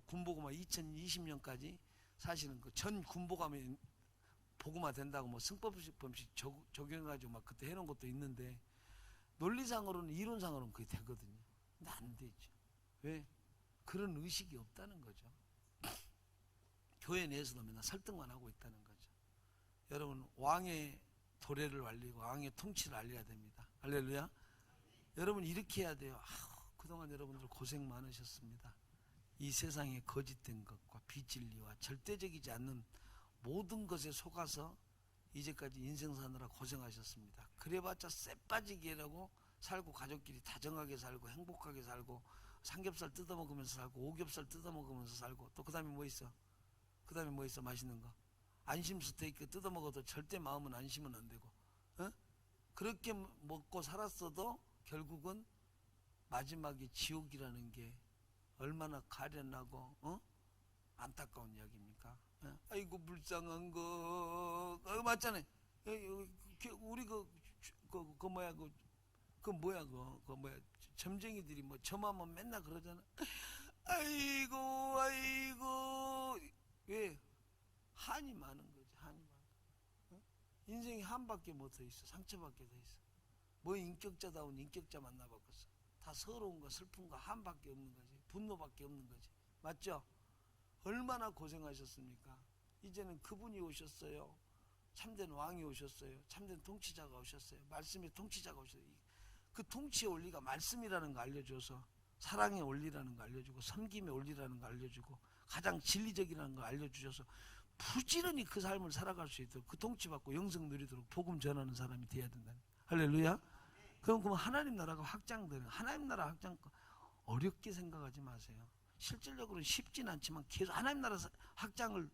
군복음화 2020년까지 사실은 그 전 군복음화 복음화 된다고 뭐 승법식 적용해가지고 막 그때 해놓은 것도 있는데 논리상으로는 이론상으로는 그게 되거든요. 근데 안 되죠. 왜? 그런 의식이 없다는 거죠. 교회 내에서도 맨날 설득만 하고 있다는 거죠. 여러분 왕의 도래를 알리고 왕의 통치를 알려야 됩니다. 할렐루야. 여러분 이렇게 해야 돼요. 그동안 여러분들 고생 많으셨습니다. 이 세상의 거짓된 것과 비진리와 절대적이지 않는 모든 것에 속아서 이제까지 인생 사느라 고생하셨습니다. 그래봤자 쎄 빠지기라고 살고 가족끼리 다정하게 살고 행복하게 살고 삼겹살 뜯어먹으면서 살고 오겹살 뜯어먹으면서 살고 또 그 다음에 뭐 있어? 그 다음에 뭐 있어? 맛있는 거 안심 스테이크 뜯어먹어도 절대 마음은 안심은 안 되고 그렇게 먹고 살았어도 결국은 마지막에 지옥이라는 게 얼마나 가련하고 안타까운 이야기입니까? 아이고 불쌍한 거 맞잖아요. 우리 그 뭐야 그 뭐야 그 뭐야 점쟁이들이 뭐 점하면 맨날 그러잖아. 아이고 왜 한이 많은 거지. 한이 많아. 어? 인생이 한밖에 못 더 있어. 상처밖에 더 있어. 뭐 인격자다운 인격자 만나봤겠어. 다 서러움과 슬픔과 한밖에 없는 거지. 분노밖에 없는 거지. 맞죠? 얼마나 고생하셨습니까? 이제는 그분이 오셨어요. 참된 왕이 오셨어요. 참된 통치자가 오셨어요. 말씀의 통치자가 오셨어요. 그 통치의 원리가 말씀이라는 거 알려줘서 사랑의 원리라는 거 알려주고 섬김의 원리라는 거 알려주고 가장 진리적이라는 거 알려주셔서 부지런히 그 삶을 살아갈 수 있도록 그 통치받고 영생 누리도록 복음 전하는 사람이 돼야 된다. 할렐루야. 그럼 하나님 나라가 확장되는, 하나님 나라 확장 어렵게 생각하지 마세요. 실질적으로는 쉽진 않지만 계속 하나님 나라 확장을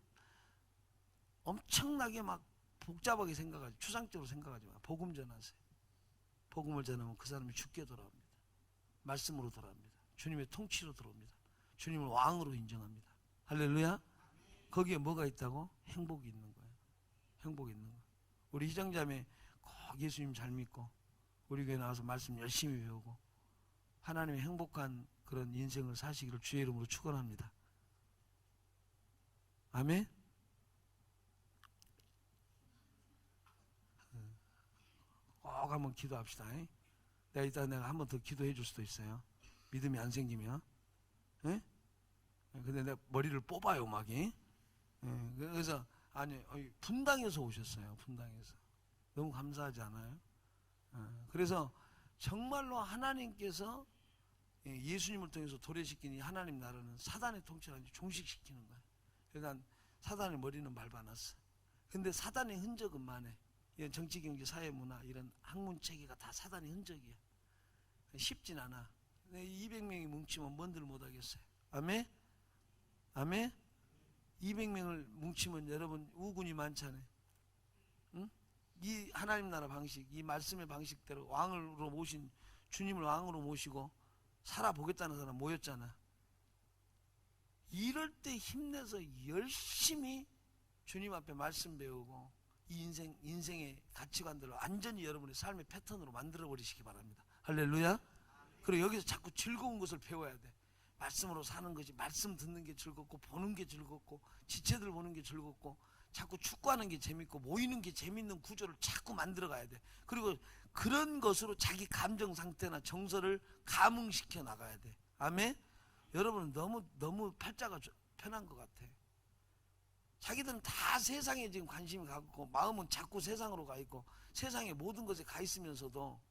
엄청나게 막 복잡하게 생각하지, 추상적으로 생각하지 마. 복음 전하세요. 복음을 전하면 그 사람이 죽게 돌아옵니다. 말씀으로 돌아옵니다. 주님의 통치로 들어옵니다. 주님을 왕으로 인정합니다. 할렐루야. 거기에 뭐가 있다고? 행복이 있는 거예요. 행복이 있는 거예요. 우리 희정자매 꼭 예수님 잘 믿고 우리 교회 나와서 말씀 열심히 배우고 하나님의 행복한 그런 인생을 사시기를 주의 이름으로 축원합니다. 아멘. 꼭 한번 기도합시다. 내가 이따 내가 한 번 더 기도해 줄 수도 있어요. 믿음이 안 생기면. 예? 근데 내가 머리를 뽑아요, 막이. 예, 그래서 아니 분당에서 오셨어요. 분당에서. 너무 감사하지 않아요? 예, 그래서 정말로 하나님께서 예수님을 통해서 도래시킨 이 하나님 나라는 사단의 통치를 종식시키는 거예요. 그러니까 사단의 머리는 밟아놨어. 근데 사단의 흔적은 많아. 이런 정치, 경제, 사회, 문화 이런 학문 체계가 다 사단의 흔적이야. 쉽진 않아. 200명이 뭉치면 뭔들 못하겠어요. 아멘? 아멘? 200명을 뭉치면 여러분 우군이 많잖아요. 응? 이 하나님 나라 방식, 이 말씀의 방식대로 왕으로 모신 주님을 왕으로 모시고 살아보겠다는 사람 모였잖아. 이럴 때 힘내서 열심히 주님 앞에 말씀 배우고 이 인생의 가치관들을 완전히 여러분의 삶의 패턴으로 만들어 버리시기 바랍니다. 할렐루야. 그리고 여기서 자꾸 즐거운 것을 배워야 돼. 말씀으로 사는 것이, 말씀 듣는 게 즐겁고 보는 게 즐겁고 지체들 보는 게 즐겁고 자꾸 축구하는 게 재밌고 모이는 게 재밌는 구조를 자꾸 만들어 가야 돼. 그리고 그런 것으로 자기 감정 상태나 정서를 감흥시켜 나가야 돼. 아멘. 여러분은 너무 팔자가 편한 것 같아. 자기들은 다 세상에 지금 관심이 가고 마음은 자꾸 세상으로 가 있고 세상의 모든 것에 가 있으면서도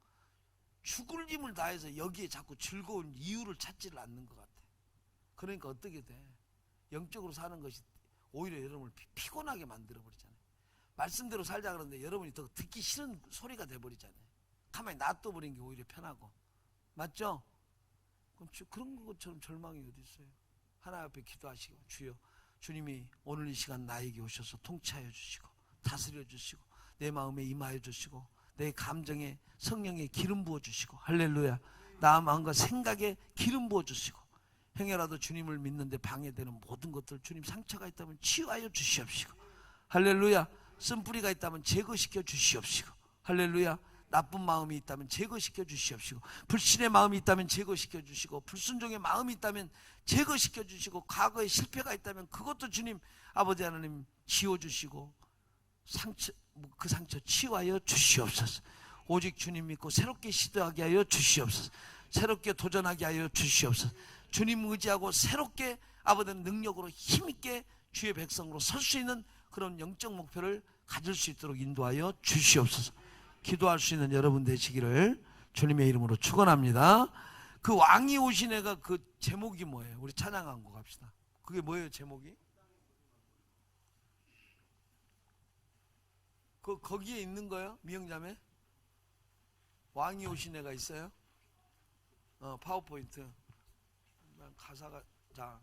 죽을 힘을 다해서 여기에 자꾸 즐거운 이유를 찾지를 않는 것 같아. 그러니까 어떻게 돼? 영적으로 사는 것이 오히려 여러분을 피곤하게 만들어버리잖아요. 말씀대로 살자 그러는데 여러분이 더 듣기 싫은 소리가 돼버리잖아요. 가만히 놔둬버린 게 오히려 편하고. 맞죠? 그럼 그런 것처럼 절망이 어디 있어요? 하나님 앞에 기도하시고 주여 주님이 오늘 이 시간 나에게 오셔서 통치하여 주시고 다스려 주시고 내 마음에 임하여 주시고 내 감정에 성령의 기름 부어 주시고 할렐루야. 나 마음과 생각에 기름 부어 주시고 행여라도 주님을 믿는데 방해되는 모든 것들 주님 상처가 있다면 치유하여 주시옵시고 할렐루야. 쓴뿌리가 있다면 제거시켜 주시옵시고 할렐루야. 나쁜 마음이 있다면 제거시켜 주시옵시고 불신의 마음이 있다면 제거시켜 주시고 불순종의 마음이 있다면 제거시켜 주시고 과거에 실패가 있다면 그것도 주님 아버지 하나님 지워주시고 그 상처 치유하여 주시옵소서. 오직 주님 믿고 새롭게 시도하게 하여 주시옵소서. 새롭게 도전하게 하여 주시옵소서. 주님 의지하고 새롭게 아버지 능력으로 힘있게 주의 백성으로 설 수 있는 그런 영적 목표를 가질 수 있도록 인도하여 주시옵소서. 기도할 수 있는 여러분 되시기를 주님의 이름으로 축원합니다. 그 왕이 오신 애가 그 제목이 뭐예요? 우리 찬양한 거 갑시다. 그게 뭐예요 제목이? 거기에 있는 거예요? 미영자매? 왕이 오신 애가 있어요? 파워포인트 가사가 자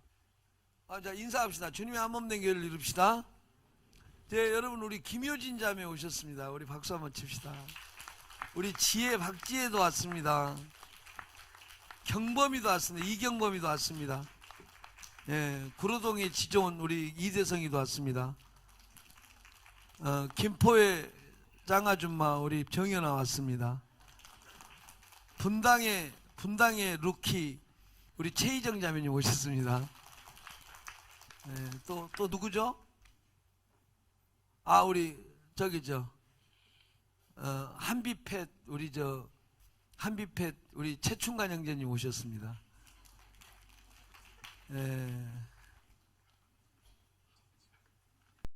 인사합시다. 주님의 한몸 된 교회를 이룹시다. 네, 여러분 우리 김효진 자매 오셨습니다. 우리 박수 한번 칩시다. 우리 지혜 박지혜도 왔습니다. 경범이도 왔습니다. 이경범이도 왔습니다. 예, 구로동의 지존 우리 이대성이도 왔습니다. 김포의 짱아줌마 우리 정연 나왔습니다. 분당의 루키 우리 최희정 자매님 오셨습니다. 네, 또 누구죠? 아 우리 저기 한비팻 우리 최충관 형제님 오셨습니다. 네.